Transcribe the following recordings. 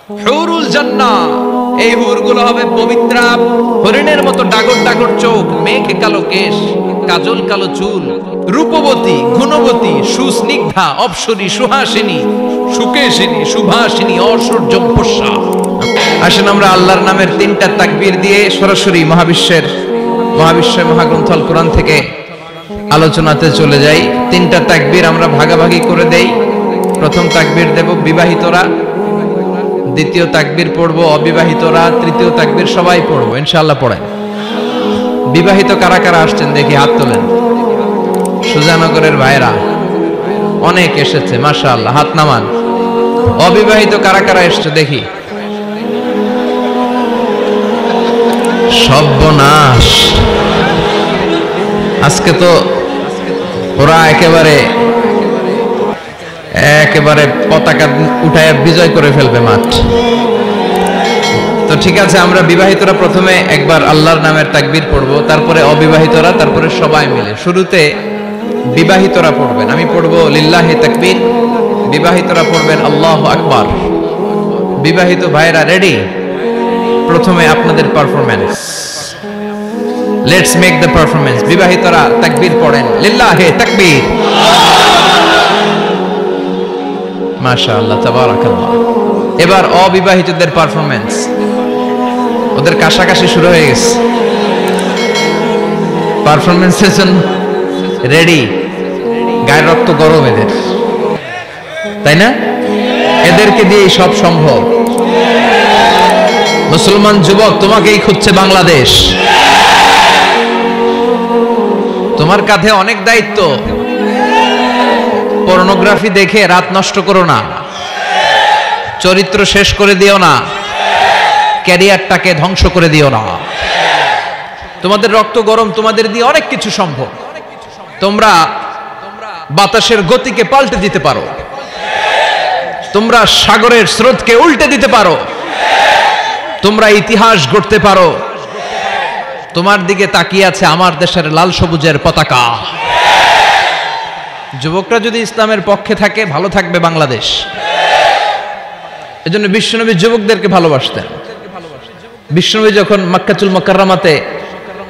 হুরুল জান্নাহ, এই হুরগুলো হবে পবিত্রা, হরিণের মতো ডাগর ডাগর চোখ, মেঘে কালো কেশ, কাজল কালো চুল, রূপবতী, গুণবতী, সুস্নিগ্ধা, অপ্সরী, সুহাসিনী, সুকেশিনী, সুভাসিনী, অসূর্যম্পস্যা। আসেন আমরা আল্লাহর নামের তিনটা তাকবীর দিয়ে সরাসরি মহাবিশ্বের মহাগ্রন্থ আল কোরআন থেকে আলোচনাতে চলে যাই। তিনটা তাকবীর আমরা ভাগাভাগি করে দেই। প্রথম তাকবীর দেব বিবাহিতরা, দ্বিতীয় তাকবীর পড়বো অবিবাহিতরা, তৃতীয় তাকবীর সবাই পড়বো ইনশাআল্লাহ। পড়েন। বিবাহিত কারা কারা আসছেন দেখি হাত তোলেন। সুজানগরের ভাইরা অনেক এসেছে, মাশাআল্লাহ, হাত নামান। অবিবাহিত কারা কারা এসছে দেখি। সর্বনাশ, আজকে তো ওরা একেবারে পতাকা উঠায় বিজয় করে ফেলবে মাঠ। তো ঠিক আছে, আমরা বিবাহিতরা প্রথমে একবার আল্লাহর নামের তাকবীর পড়বো, তারপরে অবিবাহিতরা, তারপরে সবাই মিলে। শুরুতে বিবাহিতরা পড়বেন, আমি পড়বো লিল্লাহি তাকবীর, বিবাহিতরা পড়বেন আল্লাহু আকবার। বিবাহিত ভাইরা রেডি? প্রথমে আপনাদের performance, let's make the performance. বিবাহিতরা তাকবীর পড়েন, লিল্লাহি তাকবীর। মাশাআল্লাহ, তাবারাকাল্লাহ। এবার অবিবাহিতদের পারফরম্যান্স, ওদের কাশাকাশি শুরু হয়ে গেছে পারফরম্যান্সের জন্য। রেডি? গায়ের রক্ত গরম এদের, তাই না? এদেরকে দিয়েই সব সম্ভব। মুসলমান যুবক, তোমাকেই খুঁজছে বাংলাদেশ। তোমার কাঁধে অনেক দায়িত্ব। পর্নোগ্রাফি দেখে রাত নষ্ট করো না, চরিত্র শেষ করে দিও না, ক্যারিয়ারটাকে ধ্বংস করে দিও না। তোমাদের রক্ত গরম, তোমাদের দিয়ে অনেক কিছু সম্ভব। তোমরা বাতাসের গতিকে পাল্টে দিতে পারো, তোমরা সাগরের স্রোতকে উল্টে দিতে পারো, তোমরা ইতিহাস গড়তে পারো। তোমার দিকে তাকিয়ে আছে আমার দেশের লাল সবুজের পতাকা। যুবকরা যদি ইসলামের পক্ষে থাকে, ভালো থাকবে বাংলাদেশ। এজন্য বিশ্বনবী যুবকদেরকে ভালোবাসতেন। বিশ্বনবী যখন মক্কাতুল মুকাররমাতে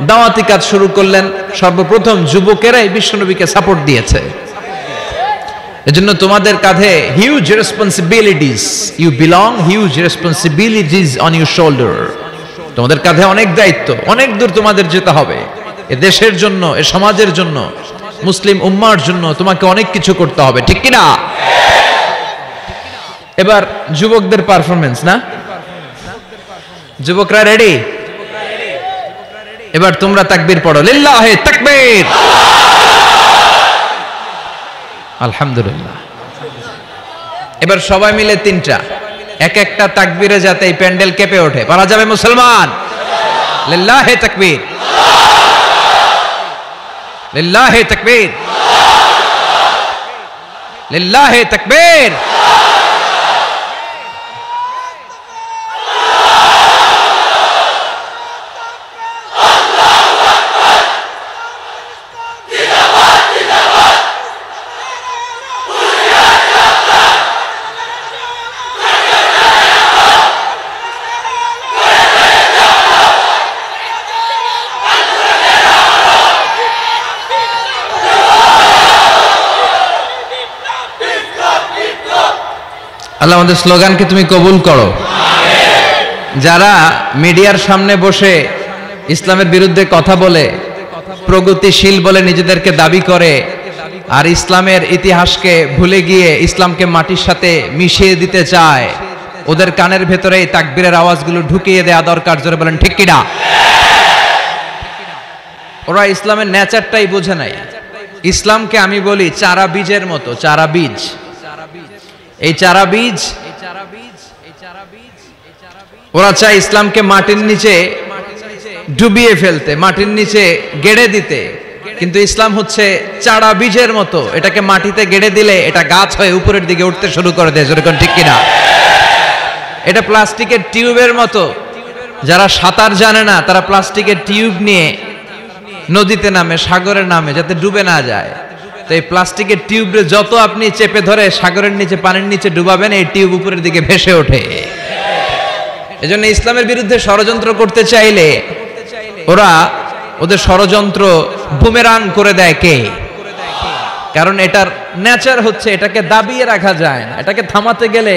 দাওয়াতি কাজ শুরু করলেন, সর্বপ্রথম যুবকেরাই বিশ্বনবীকে সাপোর্ট দিয়েছে। এজন্য তোমাদের কাঁধে huge responsibilities, you belong huge responsibilities on your shoulder. তোমাদের কাঁধে অনেক দায়িত্ব, অনেক দূর তোমাদের যেতে হবে। এ দেশের জন্য, এ সমাজের জন্য, মুসলিম উম্মার জন্য তোমাকে অনেক কিছু করতে হবে, ঠিক কিনা? এবার যুবকদের পারফরম্যান্স না? যুবকরা রেডি? এবার তোমরা তাকবীর পড়ো, লিল্লাহি তাকবীর। আলহামদুলিল্লাহ। এবার সবাই মিলে তিনটা, এক একটা তাকবীরে যাতে এই প্যান্ডেল কেঁপে ওঠে। পারা যাবে মুসলমান? লিল্লাহি তাকবীর, লিল্লাহি তাকবীর, লিল্লাহি তাকবীর। আল্লাহ আমাদের স্লোগানকে তুমি কবুল করো। যারা মিডিয়ার সামনে বসে ইসলামের বিরুদ্ধে কথা বলে, প্রগতিশীল বলে নিজেদেরকে দাবি করে, আর ইসলামের ইতিহাসকে ভুলে গিয়ে ইসলামকে মাটির সাথে মিশিয়ে দিতে চায়, ওদের কানের ভেতরে এই তাকবীরের আওয়াজগুলো ঢুকিয়ে দেয়া দরকার। জোরে বলেন ঠিক কিনা? ওরা ইসলামের নেচারটাই বোঝে নাই। ইসলামকে আমি বলি চারা বীজের মতো, চারা বীজ। এই চারা বীজ, ওরা চায় ইসলামকে মাটির নিচে ডুবিয়ে ফেলতে, মাটির নিচে গেড়ে দিতে। কিন্তু ইসলাম হচ্ছে চারা বীজের মতো, এটাকে মাটিতে গেড়ে দিলে এটা গাছ হয়ে উপরের দিকে উঠতে শুরু করে দেয়। যেরকম ঠিক কিনা? এটা প্লাস্টিকের টিউবের মতো। যারা সাঁতার জানে না তারা প্লাস্টিকের টিউব নিয়ে নদীতে নামে, সাগরে নামে, যাতে ডুবে না যায়। তো এই প্লাস্টিকের টিউবে যত আপনি চেপে ধরে সাগরের নিচে, পানির নিচে ডুবাবেন, এই টিউব উপরের দিকে ভেসে ওঠে। এজন্য ইসলামের বিরুদ্ধে ষড়যন্ত্র করতে চাইলে ওদের ষড়যন্ত্র বুমেরাং করে দেয় কে? কারণ এটার নেচার হচ্ছে এটাকে দাবিয়ে রাখা যায় না, এটাকে থামাতে গেলে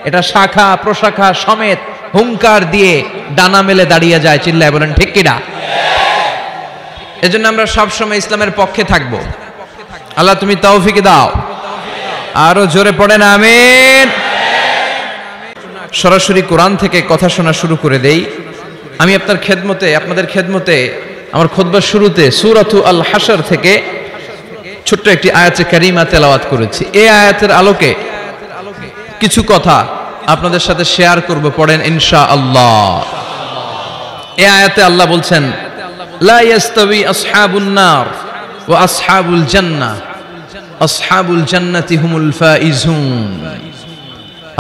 এটা শাখা প্রশাখা সমেত হুঙ্কার দিয়ে ডানা মেলে দাঁড়িয়ে যায়। চিল্লায় বলেন ঠিক কিনা? এজন্য আমরা সবসময় ইসলামের পক্ষে থাকবো। আল্লাহ তুমি তৌফিক দাও। আরো জোরে পড়েন আমিন। সরাসরি কোরআন থেকে কথা শোনা শুরু করে দেই। আমি আপনাদের খেদমতে আমার খুতবার শুরুতে সূরাতু আল হাশর থেকে ছোট্ট একটি আয়াতে কারিমা তেলাওয়াত করেছি। এই আয়াতের আলোকে কিছু কথা আপনাদের সাথে শেয়ার করব, পড়েন ইনশাআল্লাহ। এই আয়াতে আল্লাহ বলছেন, লা ইয়াস্তাবি আসহাবুন নার ওয়া আসহাবুল জান্নাহ, আসহাবুল জান্নাতি হুমুল ফাইজুন।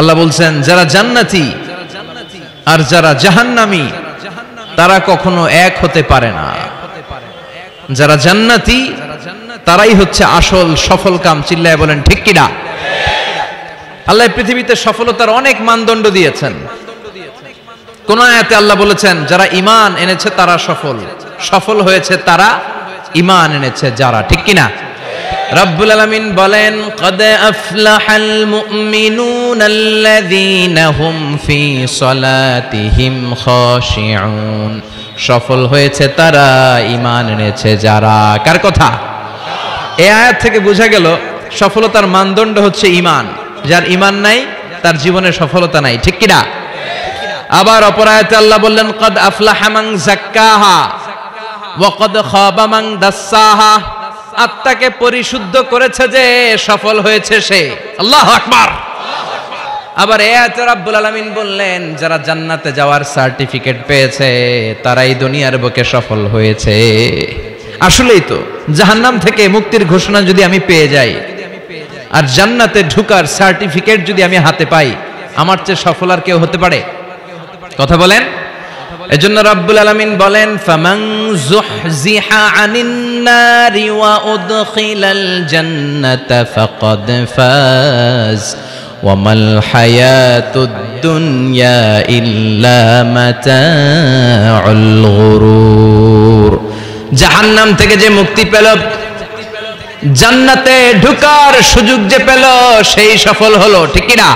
আল্লাহ বলছেন যারা জান্নাতি আর যারা জাহান্নামী তারা কখনো এক হতে পারে না। যারা জান্নাতি তারাই হচ্ছে আসল সফল কাম। চিল্লায় বলেন ঠিক কিনা? আল্লাহ পৃথিবীতে সফলতার অনেক মানদণ্ড দিয়েছেন। কোন আয়াতে আল্লাহ বলেছেন যারা ঈমান এনেছে তারা সফল হয়েছে তারা ঈমান এনেছে যারা, ঠিক কিনা? রব্বুল আলামিন বলেন, ক্বাদ আফলাহাল মুমিনুনাল্লাযীনা হুম ফি সলাতিহিম খাশিউন। সফল হয়েছে তারা, ঈমান এনেছে যারা। কার কথা? এই আয়াত থেকে বোঝা গেল সফলতার মানদণ্ড হচ্ছে ঈমান। যার ঈমান নাই তার জীবনে সফলতা নাই, ঠিক কিনা? আবার অপর আয়াতে আল্লাহ বললেন, ক্বাদ আফলাহা মান যাক্কাহা ওয়া ক্বাদ খাবা মান দাসসাহা। আত্মাকে পরিশুদ্ধ করেছে যে সফল হয়েছে সে। আল্লাহু আকবার। আবার এই আয়াতে রব্বুল আলামিন বললেন যারা জান্নাতে যাওয়ার সার্টিফিকেট পেয়েছে তারাই দুনিয়ার বুকে সফল হয়েছে। আসলেই তো, জাহান্নাম থেকে মুক্তির ঘোষণা যদি আমি পেয়ে যাই আর জান্নাতে ঢুকার সার্টিফিকেট যদি আমি হাতে পাই, আমার চেয়ে সফল আর কেউ হতে পারে? কথা বলেন। এজন্য রব্বুল আলামিন বলেন, ফামান যুহজিহা আনিন নারি ওয়া উদখিলাল জান্নাতা ফাকাদ ফাজ ওয়া মাল হায়াতুদ দুনিয়া ইল্লা মাতাউল গুরুর। জাহান্নাম থেকে যে মুক্তি পেল, জান্নাতে ঢুকার সুযোগ যে পেল, সেই সফল হলো, ঠিক কিনা?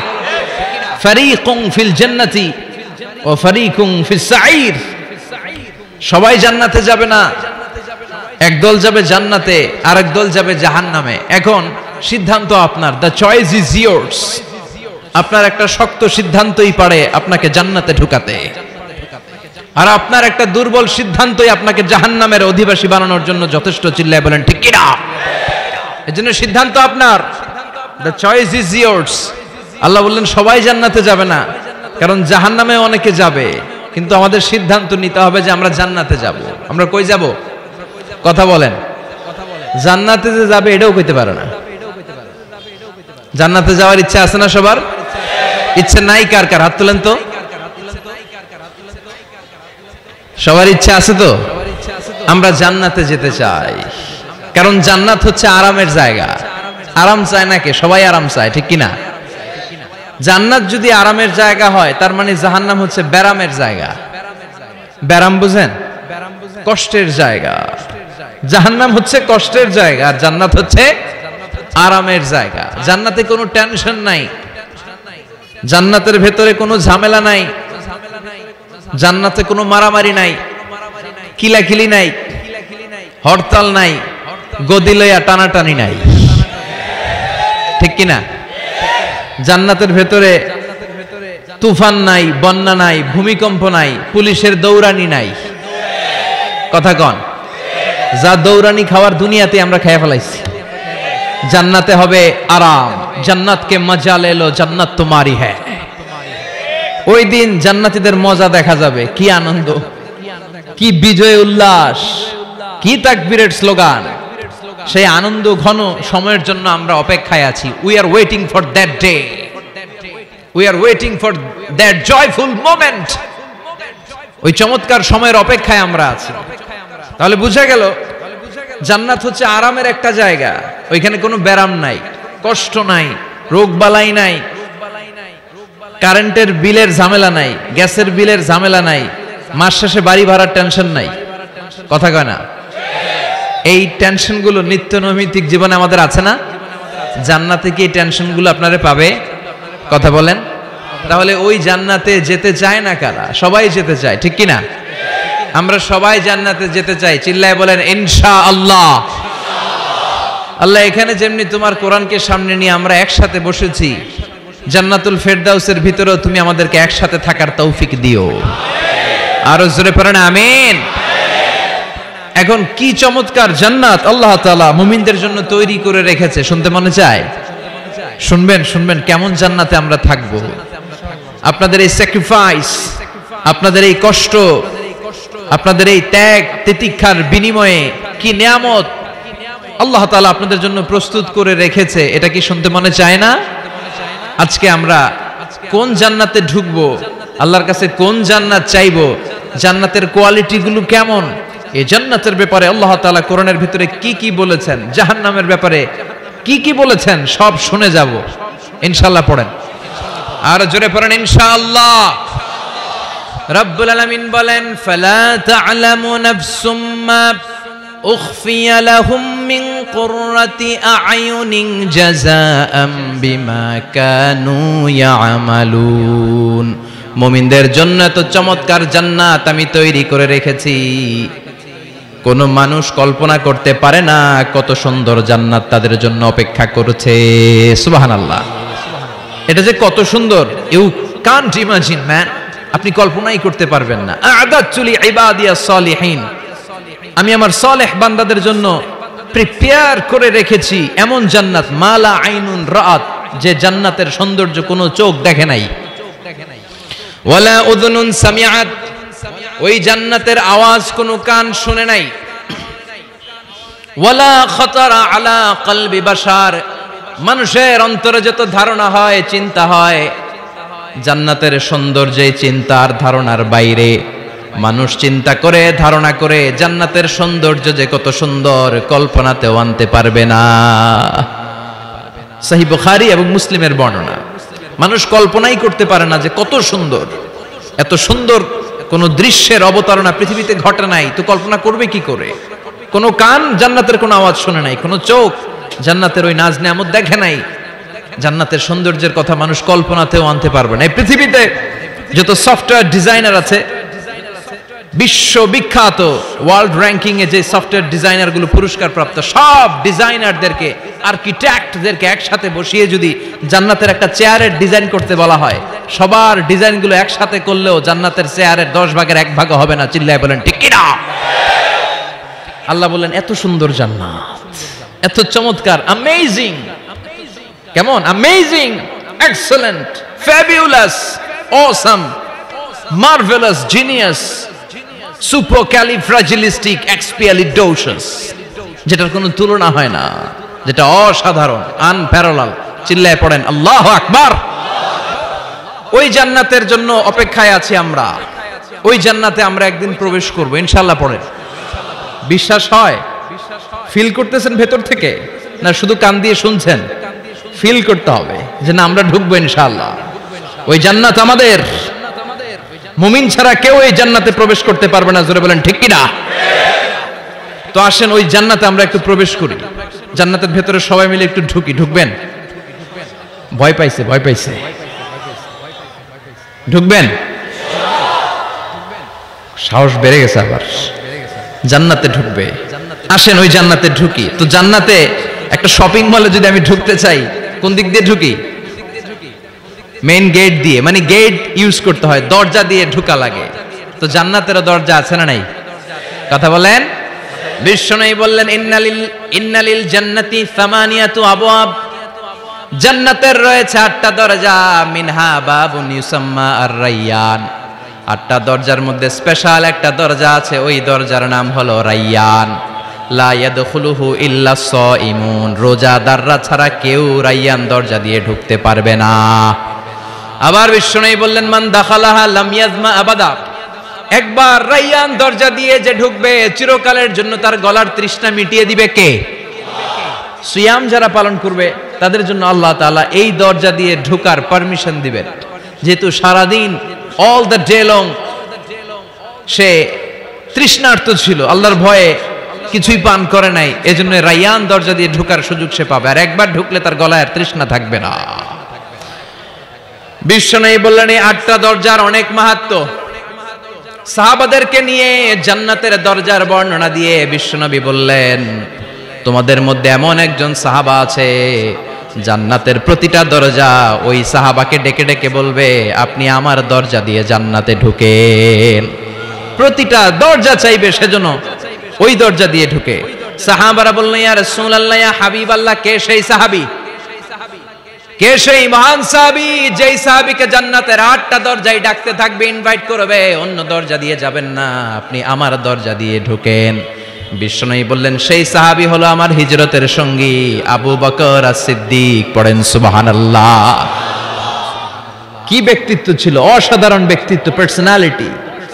ফারীকুন ফিল জান্নাতি ও ফারীকুন ফিস সাঈর। সবাই জান্নাতে যাবে না, একদল যাবে জান্নাতে আর একদল যাবে জাহান্নামে। এখন সিদ্ধান্ত আপনার, দ্য চয়েস ইজ ইয়ার্স। আপনার একটা শক্ত সিদ্ধান্তই পারে আপনাকে জান্নাতে ঢুকাতে, আর আপনার একটা দুর্বল সিদ্ধান্তই আপনাকে জাহান্নামের অধিবাসী বানানোর জন্য যথেষ্ট। চিল্লায় বলেন ঠিক কিনা? এজন্য সিদ্ধান্ত আপনার, দ্য চয়েস ইজ ইয়ার্স। আল্লাহ বললেন সবাই জান্নাতে যাবে না, কারণ জাহান্নামে অনেকে যাবে, কিন্তু আমাদের সিদ্ধান্ত নিতে হবে যে আমরা জান্নাতে যাব। আমরা কই যাব? কথা বলেন। জান্নাতে যে যাবে এটাও কইতে পারে না। জান্নাতে যাওয়ার ইচ্ছা আছে না সবার? ইচ্ছে নাই কার কার? হাত তোলেন তো। সবার ইচ্ছা আছে তো? আমরা জান্নাতে যেতে চাই, কারণ জান্নাত হচ্ছে আরামের জায়গা। আরাম চায় না কে? সবাই আরাম চায়, ঠিক কিনা? জান্নাত যদি আরামের জায়গা হয়, তার মানে জাহান্নাম হচ্ছে ব্যারামের জায়গা। ব্যারাম বুঝেন? কষ্টের জায়গা। জাহান্নাম হচ্ছে কষ্টের জায়গা, আর জান্নাত হচ্ছে আরামের জায়গা। জান্নাতে কোনো টেনশন নাই, জান্নাতের ভেতরে কোনো ঝামেলা নাই, জান্নাতে কোনো মারামারি নাই, কিলাকিলি নাই, হরতাল নাই, গদি লইয়া টানাটানি নাই, ঠিক কিনা? জান্নাতের ভেতরে তুফান নাই, বন্যা নাই, ভূমিকম্প নাই, পুলিশের দৌড়ানি নাই। কথা কন। যা দৌড়ানি খাওয়ার দুনিয়াতে আমরা খেয়ে ফেলাইছি। জান্নাতে হবে আরাম। জান্নাত কে মজা লে লো, জান্নাত তোমারি হ্যায়। ওই দিন জান্নাতীদের মজা দেখা যাবে। কি আনন্দ, কি বিজয় উল্লাস, কি তাকবীরের স্লোগান। সেই আনন্দ ঘন সময়ের জন্য আমরা অপেক্ষায় আছি। We are waiting for that day, we are waiting for that joyful moment. ওই চমৎকার সময়ের অপেক্ষায় আমরা আছি। তাহলে বুঝা গেল জান্নাত হচ্ছে আরামের একটা জায়গা। ওইখানে কোনো ব্যারাম নাই, কষ্ট নাই, রোগ বালাই নাই, কারেন্টের বিলের ঝামেলা নাই, গ্যাসের বিলের ঝামেলা নাই, মাস শেষে বাড়ি ভাড়ার টেনশন নাই। কথা কয় না? এই টেনশনগুলো নিত্য নৈমিত্তিক জীবনে আমাদের আছে না? জান্নাতে কি এই টেনশনগুলো আপনারা পাবে? কথা বলেন। তাহলে ওই জান্নাতে যেতে চায় না কারা? সবাই যেতে চায়, ঠিক কি না? আমরা সবাই জান্নাতে যেতে চাই, চিল্লায় বলেন ইনশাআল্লাহ। আল্লাহ এখানে যেমনি তোমার কোরআনকে সামনে নিয়ে আমরা একসাথে বসেছি, জান্নাতুল ফেরদাউসের ভিতরেও তুমি আমাদেরকে একসাথে থাকার তৌফিক দিও। আরো জোরে পড়েন আমিন। এখন কি চমৎকার জান্নাত আল্লাহ তাআলা মুমিনদের জন্য তৈরি করে রেখেছে, শুনতে মনে চায়? শুনবেন শুনবেন কেমন জান্নাতে আমরা থাকব। আপনাদের এই স্যাক্রিফাইস, আপনাদের এই কষ্ট, আপনাদের এই ত্যাগ তিতিক্ষার বিনিময়ে কি নিয়ামত আল্লাহ তাআলা আপনাদের জন্য প্রস্তুত করে রেখেছে, এটা কি শুনতে মনে চায় না? আজকে আমরা কোন জান্নাতে ঢুকবো, আল্লাহর কাছে কোন জান্নাত চাইবো, জান্নাতের কোয়ালিটি গুলো কেমন, এই জান্নাতের ব্যাপারে আল্লাহ তাআলা কোরআনের ভিতরে কি কি বলেছেন, জাহান্নামের ব্যাপারে কি কি বলেছেন, সব শুনে যাব ইনশাআল্লাহ। পড়েন আর জোরে পড়েন ইনশাআল্লাহ। রব্বুল আলামিন বলেন ফালা তা'লামু নাফসুম মা উখফিয়া লাহুম মিন কুররাতি আ'য়ুনিন জাযাআম বিমা কানু ইয়া'মালুন। মুমিনদের জন্য তো চমৎকার জান্নাত আমি তৈরি করে রেখেছি, কোন মানুষ কল্পনা করতে পারে না কত সুন্দর জান্নাত তাদের জন্য অপেক্ষা করছে। সুবহানাল্লাহ। এটা যে কত সুন্দর, ইউ কান্ট ইমাজিন ম্যান, আপনি কল্পনাই করতে পারবেন না। আ'দাতু লিইবাদিয়াস সালিহিন, আমি আমার সালেহ বান্দাদের জন্য প্রিপেয়ার করে রেখেছি এমন জান্নাত, মালা আইনুন রাআত, যে জান্নাতের সৌন্দর্য কোনো চোখ দেখে নাই, ওয়ালা উযুনুন সামিআত, ওই জান্নাতের আওয়াজ কোনো কান শুনে নাই, ওয়ালা খাতারা আলা কলবি বাশার, মানুষের অন্তরে যত ধারণা হয়, চিন্তা হয়, জান্নাতের সৌন্দর্যে চিন্তার ধারণার বাইরে। মানুষ চিন্তা করে, ধারণা করে জান্নাতের সৌন্দর্য যে কত সুন্দর, কল্পনাতেও আনতে পারবে না। সহিহ বুখারী এবং মুসলিমের বর্ণনা। মানুষ কল্পনাই করতে পারে না যে কত সুন্দর, এত সুন্দর কোন দৃশ্যের অবতারণা পৃথিবীতে ঘটে নাই, তো কল্পনা করবে কি করে? কোনো কান জান্নাতের কোনো আওয়াজ শুনে নাই, কোনো চোখ জান্নাতের ওই নাজ নেয়ামত দেখে নাই, জান্নাতের সৌন্দর্যের কথা মানুষ কল্পনাতেও আনতে পারবে না। এই পৃথিবীতে যত সফটওয়্যার ডিজাইনার আছে, বিশ্ববিখ্যাত ওয়ার্ল্ড র্যাঙ্কিং এ যে সফটওয়্যার ডিজাইনার গুলো পুরস্কার প্রাপ্ত, সব ডিজাইনারদেরকে, আর্কিটেক্টদেরকে একসাথে বসিয়ে যদি জান্নাতের একটা চেয়ারের ডিজাইন করতে বলা হয়, সবার ডিজাইনগুলো একসাথে করলেও জান্নাতের চেয়ারের 10 ভাগের 1 ভাগ হবে না। চিল্লায় বলেন ঠিক কি না? আল্লাহ বলেন এত সুন্দর জান্নাত, এত চমৎকার, অ্যামেজিং। কেমন? Amazing, excellent, fabulous, awesome, marvellous, genius, supercalifragilisticexpialidocious, যেটার কোনো তুলনা হয় না, যেটা অসাধারণ, আনপ্যারালাল। চিল্লায় পড়েন আল্লাহু আকবার। ওই জান্নাতের জন্য অপেক্ষায় আছি আমরা, ওই জান্নাতে আমরা একদিন প্রবেশ করব ইনশাআল্লাহ। পড়েন। বিশ্বাস হয়? ফিল করতেছেন ভেতর থেকে, না শুধু কান দিয়ে শুনছেন? ফিল করতে হবে যে না, আমরা ঢুকবো ইনশাআল্লাহ। ওই জান্নাত আমাদের, মুমিন ছাড়া কেউ এই জান্নাতে প্রবেশ করতে পারবে না। জোরে বলেন ঠিক কি না? তো আসেন ওই জান্নাতে আমরা একটু প্রবেশ করি, জান্নাতের ভেতরে সবাই মিলে একটু ঢুকি। ঢুকবেন? ভয় পাইছে, ভয় পাইছে। ঢুকবেন? সাহস বেড়ে গেছে আবার, জান্নাতে ঢুকবে। আসেন ওই জান্নাতে ঢুকি। তো জান্নাতে একটা শপিং মলে যদি আমি ঢুকতে চাই, কোন দিক দিয়ে ঢুকি? মেইন গেট দিয়ে, মানে গেট ইউজ করতে হয়, দরজা দিয়ে ঢুকা লাগে। তো জান্নাতেরও দরজা আছে না নাই? কথা বলেন। বিশ্বনবী বললেন ইন্নালিল জান্নাতি সামানিয়াতু আবওয়াব, জান্নাতের রয়েছে 8টা দরজা, মিনহা বাবুন ইউসাম্মা আর-রায়্যান। 8টা দরজার মধ্যে স্পেশাল একটা দরজা আছে, ওই দরজার নাম হলো রায়্যান। লা ইয়াদখুলুহু ইল্লা সাইমুন, রোজাদাররা ছাড়া কেউ রায়্যান দরজা দিয়ে ঢুকতে পারবে না। আবার বিশ্বনবী বললেন মান দাখালাহা লাম ইয়াজমা আবাদা, একবার রায়্যান দরজা দিয়ে যে ঢুকবে চিরকালের জন্য তার গলার তৃষ্ণা মিটিয়ে দিবে কে? সিয়াম যারা পালন করবে তাদের জন্য আল্লাহ তাআলা এই দরজা দিয়ে ঢোকার পারমিশন দিবেন। যেহেতু সারাদিন অল দ্য ডে লং সে তৃষ্ণার্ত ছিল, আল্লাহর ভয়ে কিছুই পান করে নাই, এজন্য রাইয়ান দরজা দিয়ে ঢোকার সুযোগ সে পাবে, আর একবার ঢুকলে তার গলায় আর তৃষ্ণা থাকবে না। বিশ্বনবী বললেন এই 8টা দরজার অনেক মাহাত্ম্য। সাহাবাদেরকে নিয়ে জান্নাতের দরজার বর্ণনা দিয়ে বিশ্বনবী বললেন তোমাদের মধ্যে এমন একজন সাহাবা আছে জান্নাতের প্রতিটা দরজা ওই সাহাবাকে ডেকে ডেকে বলবে আপনি আমার দরজা দিয়ে জান্নাতে ঢুকেন। প্রতিটা দরজা চাইবে সেজন্য ওই দরজা দিয়ে ঢুকে। সাহাবারা বললেন ইয়া রাসূলুল্লাহ, ইয়া হাবিবাল্লাহ, কে সেই সাহাবী, কে সেই মহান সাহাবী যেই সাহাবীকে জান্নাতের 8টা দরজায় ডাকতে থাকবে, ইনভাইট করবে, অন্য দরজা দিয়ে যাবেন না, আপনি আমার দরজা দিয়ে ঢুকেন। বিশ্বনবী বললেন সেই সাহাবী হলো আমার হিজরতের সঙ্গী আবু বকর as-সিদ্দিক। পড়েন সুবহানাল্লাহ। কি ব্যক্তিত্ব ছিল, অসাধারণ ব্যক্তিত্ব, পার্সোনালিটি।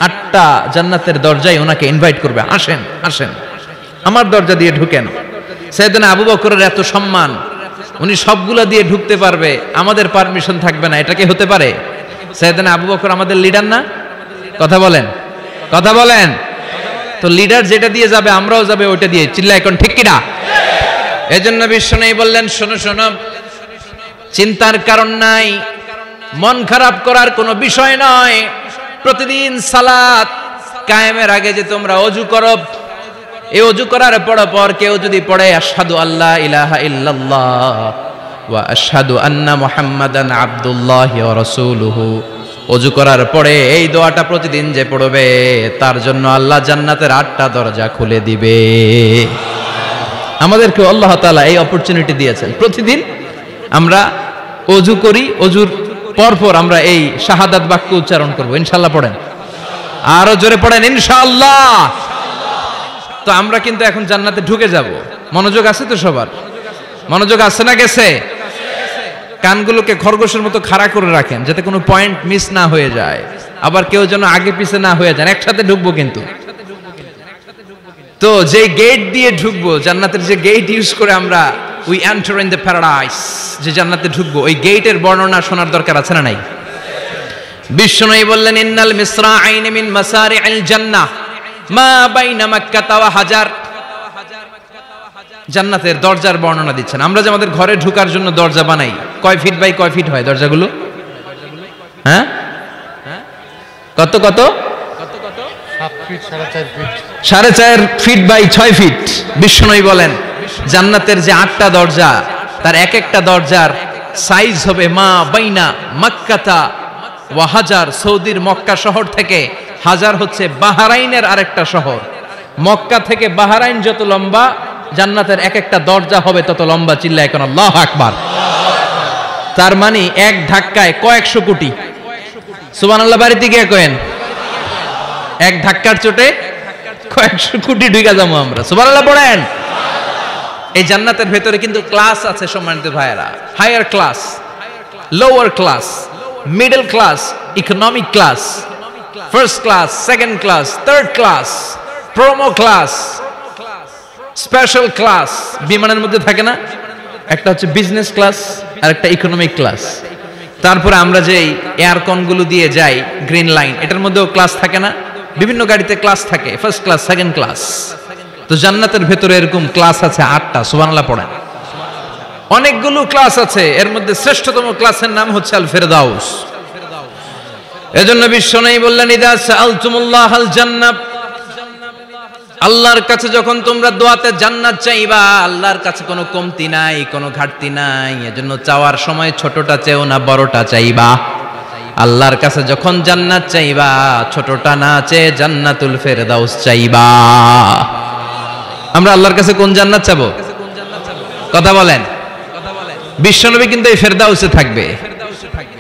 8টা জান্নাতের দরজায় ওনাকে ইনভাইট করবে, আসেন আসেন আমার দরজা দিয়ে ঢুকেন। সাইয়েদনা আবু বকরের এত সম্মান, উনি সবগুলা দিয়ে ঢুকতে পারবে, আমাদের পারমিশন থাকবে না, এটা কি হতে পারে? সাইয়েদনা আবু বকর আমাদের লিডার না? কথা বলেন, কথা বলেন। তো লিডার যেটা দিয়ে যাবে আমরাও যাবে ওইটা দিয়ে, চিল্লা এখন ঠিক কিনা? এজন্য বিশ্বনবী বললেন শোনো শোনো, চিন্তার কারণ নাই, মন খারাপ করার কোনো বিষয় নয়। প্রতিদিন সালাত কায়েমের আগে যে তোমরা ওযু করো, এই ওযু করার পর কেউ যদি পড়ে আশহাদু আল্লা ইলাহা ইল্লাল্লাহ ওয়া আশহাদু আন্না মুহাম্মাদান আবদুল্লাহি ওয়া রাসূলুহু, ওযু করার পরে এই দোয়াটা প্রতিদিন যে পড়বে তার জন্য আল্লাহ জান্নাতের 8টা দরজা খুলে দিবে। আমাদেরকে আল্লাহ তাআলা এই অপরচুনিটি দিয়েছেন, প্রতিদিন আমরা ওযু করি, ওযুর পরপর আমরা এই শাহাদাত বাক্য উচ্চারণ করব, ইনশাআল্লাহ। পড়েন, আরো জোরে পড়েন ইনশাআল্লাহ। তো আমরা কিন্তু এখন জান্নাতে ঢুকে যাব। মনোযোগ আছে তো সবার? মনোযোগ আছে না গেছে? কানগুলোকে খরগোশের মতো খাড়া করে রাখেন যাতে কোনো পয়েন্ট মিস না হয়ে যায়, আবার কেউ যেন আগে পিছে না হয়ে যায়। একসাথে ঢুকবো কিন্তু। তো যে গেট দিয়ে ঢুকবো, জান্নাতের যে গেট ইউজ করে আমরা we enter in the paradise, যে জান্নাতে ঢুকবো, ওই গেটের বর্ণনা শোনার দরকার আছে না নাই? বিশ্বনবী বললেন ইন্নাল মিসরাআইন মিন মাসারি'আল জান্নাহ মা বাইনা মাক্কাহ ওয়া হাজার। জান্নাতের দরজার বর্ণনা দিচ্ছেন। আমরা যে আমাদের ঘরে ঢোকার জন্য দরজা বানাই, কয় ফিট বাই কয় ফিট হয় দরজাগুলো? হ্যাঁ, কত কত? 4.5 ফিট বাই 6 ফিট। বিশ্বনবী বলেন জান্নাতের যে 8টা দরজা, তার এক একটা দরজার সাইজ হবে মা বাইনা মাক্কাতা ওয়া হাজার। সৌদির মক্কা শহর থেকে হাজার হচ্ছে বাহরাইনের আরেকটা শহর। মক্কা থেকে বাহরাইন যত লম্বা, জান্নাতের এক একটা দরজা হবে তত লম্বা। চিল্লায় এখন আল্লাহু আকবার। তার মানে এক ধাক্কায় কয়েকশো কোটি। সুবহানাল্লাহ বাড়িতে গিয়ে কয়েন, এক ধাক্কার চোটে কয়েকশো কোটি ঢুকে যাবো আমরা। সুবহানাল্লাহ পড়েন। এই জান্নাতের ভেতরে কিন্তু ক্লাস আছে সম্মানিত ভাইয়েরা, higher class, lower class, middle class, economic class, first class, second class, third class, promo class, special class. বিমানের মধ্যে থাকে না, একটা হচ্ছে বিজনেস ক্লাস আর একটা ইকোনমিক ক্লাস। তারপরে আমরা যে এয়ারকন গুলো দিয়ে যাই, গ্রিন লাইন, এটার মধ্যেও ক্লাস থাকে না? বিভিন্ন গাড়িতে ক্লাস থাকে, ফার্স্ট ক্লাস, সেকেন্ড ক্লাস। তো জান্নাতের ভেতরে এরকম ক্লাস আছে 8টা। সুবহানাল্লাহ পড়েন। অনেকগুলো ক্লাস আছে, এর মধ্যে শ্রেষ্ঠতম ক্লাসের নাম হচ্ছে আল ফেরদাউস। এজন্য বিশ্বনবী বললেন ইদা সাআলতুমুল্লাহাল জান্নাহ, আল্লাহর কাছে যখন তোমরা দোয়াতে জান্নাত চাইবা, আল্লাহর কাছে কোনো কমতি নাই, কোনো ঘাটতি নাই। এজন্য চাওয়ার সময় ছোটটা চেও না, বড়টা চাইবা। আল্লাহর কাছে যখন জান্নাত চাইবা, ছোটটা না চেয়ে জান্নাতুল ফেরদাউস চাইবা। আমরা আল্লাহর কাছে কোন জান্নাত চাবো? কথা বলেন। বিশ্বনবী কিন্তু এই ফেরদাউসে থাকবে,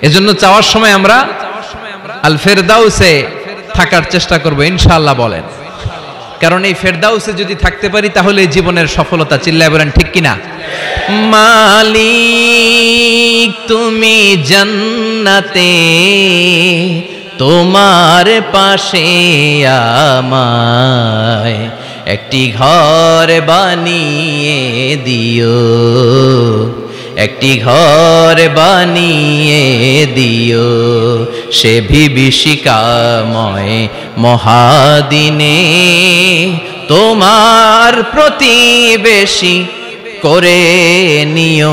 এজন্য চাওয়ার সময় আমরা আল ফেরদাউসে থাকার চেষ্টা করব ইনশাআল্লাহ। বলেন, কারণ এই ফেরদাউসে যদি থাকতে পারি তাহলে জীবনের সফলতা। চিল্লায় বলেন ঠিক কিনা? মালিক তুমি জান্নাতে, তোমার পাশে আমায় একটি ঘর বানিয়ে দিও, একটি ঘর বানিয়ে দিও সে বিভীষিকাময় মহাদিনে তোমার প্রতিবেশী করে নিও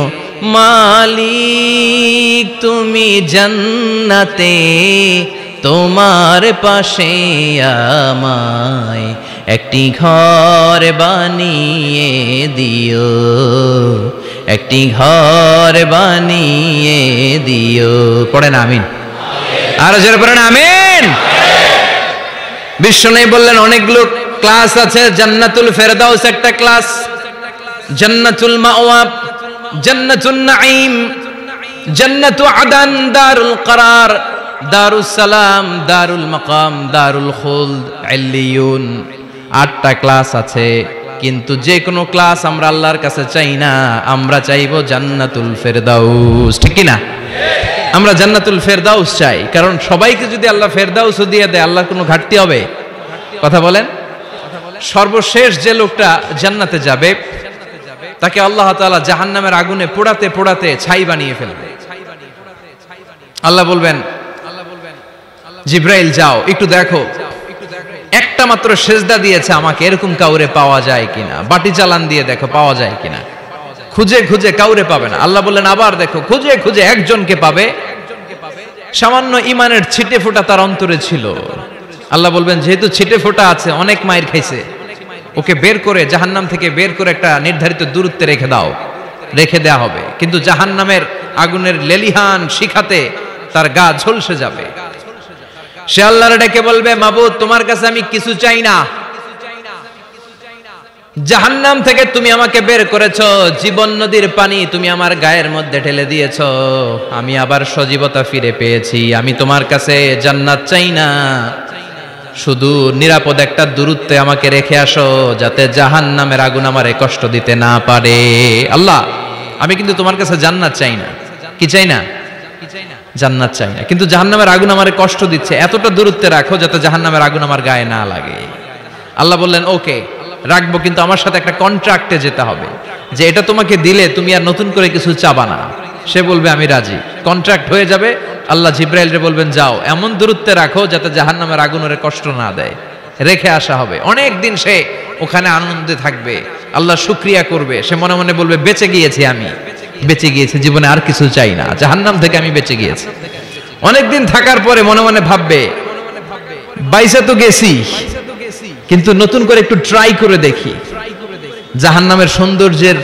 মালিক তুমি জান্নাতে তোমার পাশে আমায় একটি ঘর বানিয়ে দিও একটি ঘর বানিয়ে দিও পড়েন আমিন আর জোরে পড়েন আমিন বিশ্বনবী বললেন অনেকগুলো ক্লাস আছে জান্নাতুল ফেরদাউস একটা ক্লাস জান্নাতুল মাওয়া জান্নাতুন নাঈম জান্নাতু আদান দারুল করার দারুস সালাম দারুল মাকাম দারুল খুলদ ইল্লিয়ুন 8টা ক্লাস আছে কিন্তু যে কোনো ক্লাস আমরা আল্লাহর কাছে চাই না আমরা চাইবো জান্নাতুল ফেরদাউস ঠিক কি না আমরা জান্নাতুল ফেরদাউস চাই কারণ সবাইকে যদি আল্লাহ ফেরদাউসও দিয়ে দেয় আল্লাহর কোনো ঘাটতি হবে কথা বলেন সর্বশেষ যে লোকটা জান্নাতে যাবে তাকে আল্লাহ তাআলা জাহান্নামের আগুনে পোড়াতে পোড়াতে ছাই বানিয়ে ফেলবে আল্লাহ বলবেন জিব্রাইল যাও একটু দেখো একটা মাত্র সেজদা দিয়েছে আমাকে এরকম কাউরে পাওয়া যায় কিনা বাটি চালান দিয়ে দেখো পাওয়া যায় কিনা খুঁজে খুঁজে কাউরে পাবে না আল্লাহ বললেন আবার দেখো খুঁজে খুঁজে একজনকে পাবে সামান্য ঈমানের ছিটে ফোঁটা তার অন্তরে ছিল আল্লাহ বলবেন যেহেতু ছিটে ফোঁটা আছে অনেক মায়ের খাইছে ওকে বের করে জাহান্নাম থেকে বের করে একটা নির্ধারিত দূরত্বে রেখে দাও রেখে দেয়া হবে কিন্তু জাহান্নামের আগুনের লেলিহান শিখাতে তার গা ঝলসে যাবে সে আল্লাহর ডেকে বলবে মাবুদ তোমার কাছে আমি কিছু চাই না জাহান্নাম থেকে তুমি আমাকে বের করেছো জীবন নদীর পানি তুমি আমার গায়ের মধ্যে ঢেলে দিয়েছো আমি আবার সজীবতা ফিরে পেয়েছি আমি তোমার কাছে জান্নাত চাই না শুধু নিরাপদ একটা দূরত্বে আমাকে রেখে আসো যাতে জাহান্নামের আগুন আমারে কষ্ট দিতে না পারে আল্লাহ আমি কিন্তু তোমার কাছে জান্নাত চাই না কি চাই না জান্নাত চাই না কিন্তু জাহান্নামের আগুন আমারে কষ্ট দিচ্ছে এতটা দূরত্বে রাখো যাতে জাহান্নামের আগুন আমার গায়ে না লাগে আল্লাহ বললেন ওকে রাখবো কিন্তু আমার সাথে একটা কন্ট্রাক্টে যেতে হবে যে এটা তোমাকে দিলে তুমি আর নতুন করে কিছু চাবা না সে বলবে আমি রাজি কন্ট্রাক্ট হয়ে যাবে আল্লাহ জিব্রাইলকে বলবেন যাও এমন দূরত্বে রাখো যাতে জাহান্নামের আগুন ওরে কষ্ট না দেয় রেখে আসা হবে অনেক দিন সে ওখানে আনন্দে থাকবে আল্লাহ শুকরিয়া করবে সে মনে মনে বলবে বেঁচে গিয়েছি আমি বেঁচে গিয়েছি জীবনে আর কিছু চাই না জাহান্নাম থেকে আমি বেঁচে গিয়েছি অনেকদিন থাকার পরে মনে মনে ভাববে বাইসে তো গেছি কিন্তু নতুন করে একটু ট্রাই করে দেখি জাহান্নামের সৌন্দর্যের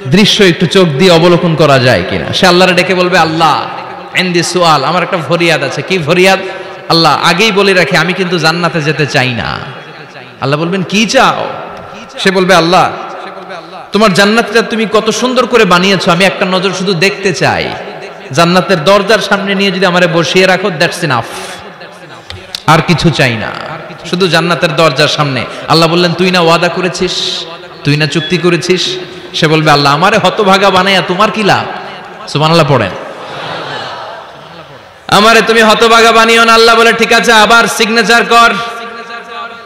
দৃশ্য একটু চোখ দিয়ে অবলোকন করা যায় কিনা সে আল্লাহরে ডেকে বলবে আল্লাহ ইনদি সুআল আমার একটা ফরিয়াদ আছে কি ফরিয়াদ আল্লাহ আগেই বলে রাখি আমি কিন্তু জান্নাতে যেতে চাই না আল্লাহ বলবেন কি চাও সে বলবে আল্লাহ তোমার জান্নাতটা তুমি কত সুন্দর করে বানিয়েছো আমি একটা নজর শুধু দেখতে চাই জান্নাতের দরজার সামনে নিয়ে যদি আমারে বসিয়ে রাখো দ্যাটস ইনাফ আর কিছু চাই না শুধু জান্নাতের দরজার সামনে আল্লাহ বললেন তুই না ওয়াদা করেছিস তুই না চুক্তি করেছিস সে বলবে আল্লাহ আমারে হতভাগা বানাইয়া তোমার কি লাভ সুবহানাল্লাহ পড়েন আমারে তুমি হতভাগা বানিও না আল্লাহ বলে ঠিক আছে আবার সিগনেচার কর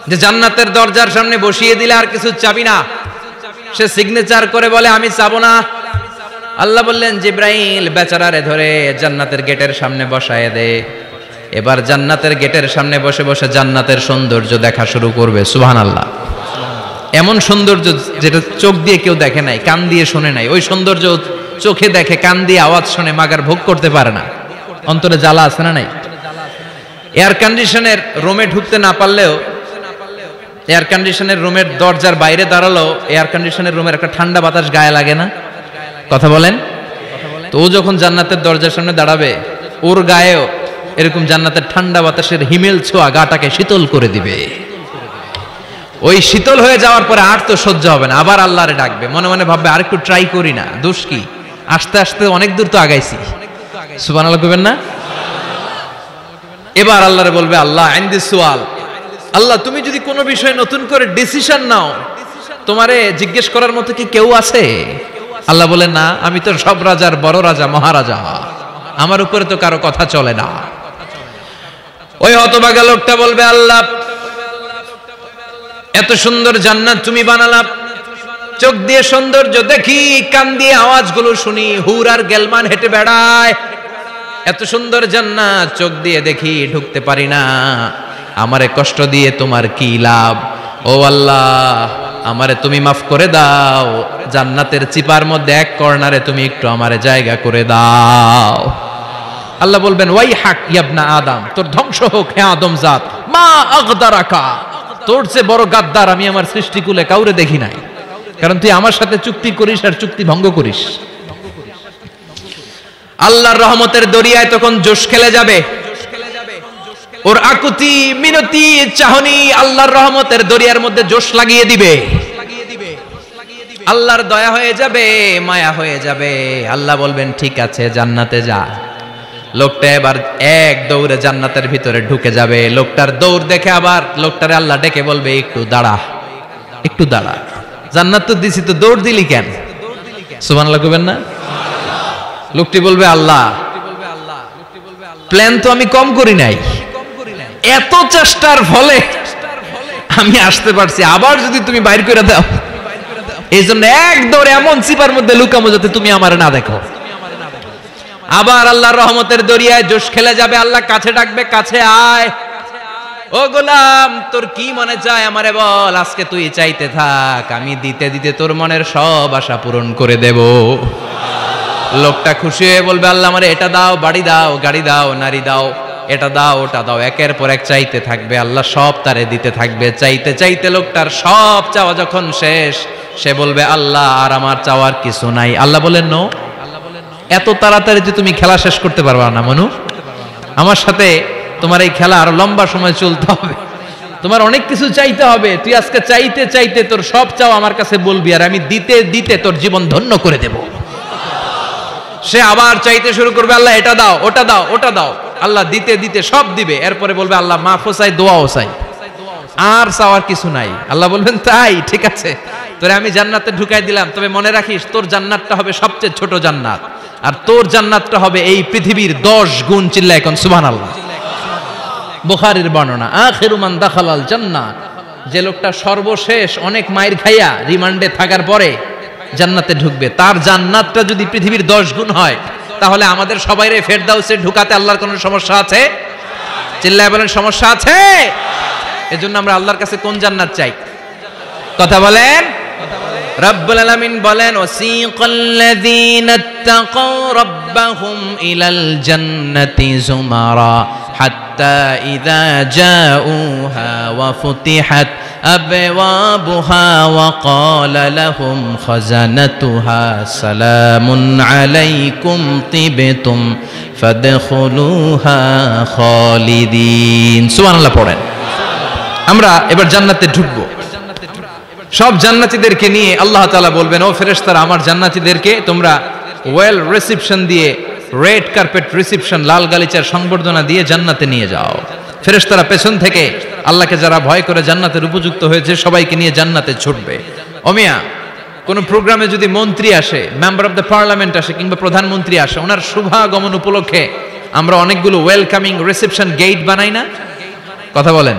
যে জান্নাতের দরজার সামনে বসিয়ে দিলে আর কিছু চাবি না সে সিগনেচার করে বলে আমি চাবো না আল্লাহ বললেন জিব্রাইল বেচারারে ধরে জান্নাতের গেটের সামনে বসায় দে এবার জান্নাতের গেটের সামনে বসে বসে জান্নাতের সৌন্দর্য দেখা শুরু করবে সুবহানাল্লাহ এমন সৌন্দর্য যেটা চোখ দিয়ে কেউ দেখে নাই কান দিয়ে শোনে নাই ওই সৌন্দর্য চোখে দেখে কান দিয়ে আওয়াজ শুনে মাগার ভোগ করতে পারে না অন্তরে জ্বালা আছে না নাই এয়ার কন্ডিশনের রুমে ঢুকতে না পারলেও এয়ার কন্ডিশনের রুমের দরজার বাইরে দাঁড়ালো এয়ার কন্ডিশনের রুমের একটা ঠান্ডা বাতাস গায়ে লাগে না কথা বলেন তো ও যখন জান্নাতের দরজার সামনে দাঁড়াবে ওর গায়েও এরকম জান্নাতের ঠান্ডা বাতাসের হিমেল ছোঁয়া গাটাকে শীতল করে দিবে ওই শীতল হয়ে যাওয়ার পরে আর তো সহ্য হবে না আবার আল্লাহরে ডাকবে মনে মনে ভাববে আর একটু ট্রাই করি না দোষ কি আস্তে আস্তে অনেক দূর তো আগাইছি সুবহানাল্লাহ কইবেন না এবার আল্লাহরে বলবে আল্লাহ ইনদি সুআল আল্লাহ তুমি যদি কোনো বিষয়ে নতুন করে ডিসিশন নাও তোমারে জিজ্ঞেস করার মতো কি কেউ আছে আল্লাহ বলে না আমি তো সব রাজার বড় রাজা মহারাজা আমার উপরে তো কারো কথা চলে না ওই হতভাগা লোকটা বলবে আল্লাহ এত সুন্দর জান্নাত তুমি বানালা চোখ দিয়ে সৌন্দর্য দেখি, কান দিয়ে আওয়াজগুলো শুনি, হুর আর গেলমান হেঁটে বেড়ায়। এত সুন্দর জান্নাত চোখ দিয়ে দেখি, ঢুকতে পারি না। আমারে কষ্ট দিয়ে তোমার কি লাভ? ও আল্লাহ, আমারে তুমি মাফ করে দাও। জান্নাতের চিপার মধ্যে এক কর্নারে তুমি একটু আমারে জায়গা করে দাও। আল্লাহ বলবেন, ওয়াই হাক ইয়াবনা আদম, তোর ধ্বংস হোক হে আদম জাত, মা আগদারাকা, তোর চেয়ে বড় গাদ্দার আমি আমার সৃষ্টিকুলে কাউরে দেখি নাই। কারণ তুই আমার সাথে চুক্তি করিস আর চুক্তি ভঙ্গ করিস। আল্লাহর রহমতের দরিয়ায় তখন জোশ খেলে যাবে। ওর আকুতি মিনতি চাহনি আল্লাহর রহমতের দরিয়ার মধ্যে জোশ লাগিয়ে দিবে। আল্লাহর দয়া হয়ে যাবে, মায়া হয়ে যাবে। আল্লাহ বলবেন, ঠিক আছে জান্নাতে যা। লোকটা এবার এক দৌড়ে জান্নাতের ভিতরে ঢুকে যাবে। লোকটার দৌড় দেখে আবার লোকটারে আল্লাহ ডেকে বলবে, একটু দাঁড়া, একটু দাঁড়া। জান্নাত তো দিছি, তো দৌড় দিলি কেন? সুবহানাল্লাহ কইবেন না? লোকটি বলবে, আল্লাহ প্ল্যান তো আমি কম করি নাই, এত চেষ্টার ফলে আমি আসতে পারছি, আবার যদি তুমি বাইর করে দাও, এই জন্য এক দৌড়ে এমন চিপার মধ্যে লুকামো যাতে তুমি আমার না দেখো। আবার আল্লাহর রহমতের দরিয়ায় জোশ খেলে যাবে। আল্লাহ কাছে ডাকবে, কাছে আয়। ও গোলাম, তোর কি মনে চায় আমারে বল, আজকে তুই চাইতে থাক, আমি দিতে দিতে তোর মনের সব আশা পূরণ করে দেব। লোকটা খুশি হয়ে বলবে, আল্লাহ আমারে এটা দাও, বাড়ি দাও, গাড়ি দাও, নারী দাও, এটা দাও, ওটা দাও। একের পর এক চাইতে থাকবে, আল্লাহ সব তারে দিতে থাকবে। চাইতে চাইতে লোকটার সব চাওয়া যখন শেষ, সে বলবে, আল্লাহ আর আমার চাওয়ার কিছু নাই। আল্লাহ বলেন, নো, এত তাড়াতাড়ি যে তুমি খেলা শেষ করতে পারবা না মনু। আমার সাথে তোমার এই খেলা আরো লম্বা সময় চলতে হবে, তোমার অনেক কিছু চাইতে হবে। তুই আজকে চাইতে চাইতে তোর সব চাও আমার কাছে বলবি, আর আমি দিতে দিতে তোর জীবন ধন্য করে দেব। সে আবার চাইতে শুরু করবে, আল্লাহ এটা দাও, ওটা দাও, ওটা দাও। আল্লাহ দিতে দিতে সব দিবে। এরপরে বলবে, আল্লাহ মাফও চাই, দোয়াও চাই, আর চাওয়ার কিছু নাই। আল্লাহ বলবেন, তাই ঠিক আছে, তোরে আমি জান্নাতে ঢুকাই দিলাম, তবে মনে রাখিস তোর জান্নাতটা হবে সবচেয়ে ছোট জান্নাত, আর তোর জান্নাতটা হবে এই পৃথিবীর 10 গুণ। চিল্লায় এখন সুবহানাল্লাহ। বুখারীর বর্ণনা, আখিরু মান দাখালাল জান্নাহ, যে লোকটা সর্বশেষ অনেক মাইর খাইয়া রিমান্ডে থাকার পরে জান্নাতে ঢুকবে, তার জান্নাতটা যদি পৃথিবীর 10 গুণ হয়, তাহলে আমাদের সবাইরে ফেরদাউসে ঢুকাতে আল্লাহর কোনো সমস্যা আছে? চিল্লায় বলেন, সমস্যা আছে? এজন্য আমরা আল্লাহর কাছে কোন জান্নাত চাই? কথা বলেন। রব্বুল আলামিন বলেন, ওয়াসিকাল্লাযীনা ইত্তাকাউ রাব্বাহুম ইলাল জান্নাতি যুমারা হাত্তা ইযা জাউহা ওয়া ফুতিহাত আবওয়াবুহা ওয়া ক্বালা লাহুম খাজানাতুহা সালামুন আলাইকুম তিবতুম ফাদখুলুহা খালিদিন। সুবহানাল্লাহ পড়েন। আমরা এবার জান্নাতে ঢুকবো। সব জান্নাতীদেরকে নিয়ে আল্লাহ তাআলা বলবেন, ও ফেরেশতারা, আমার জান্নাতীদেরকে তোমরা ওয়েল রিসেপশন দিয়ে, রেড কার্পেট রিসেপশন, লাল গালিচার সংবর্ধনা দিয়ে জান্নাতে নিয়ে যাও। ফেরেশতারা পেছন থেকে আল্লাহকে যারা ভয় করে জান্নাতের উপযুক্ত হয়েছে সবাইকে নিয়ে জান্নাতে ছুটবে। ওমিয়া, কোন প্রোগ্রামে যদি মন্ত্রী আসে, মেম্বার অফ দ্য পার্লামেন্ট আসে, কিংবা প্রধানমন্ত্রী আসে, ওনার শুভাগমন উপলক্ষে আমরা অনেকগুলো ওয়েলকামিং রিসেপশন গেট বানাই না? কথা বলেন।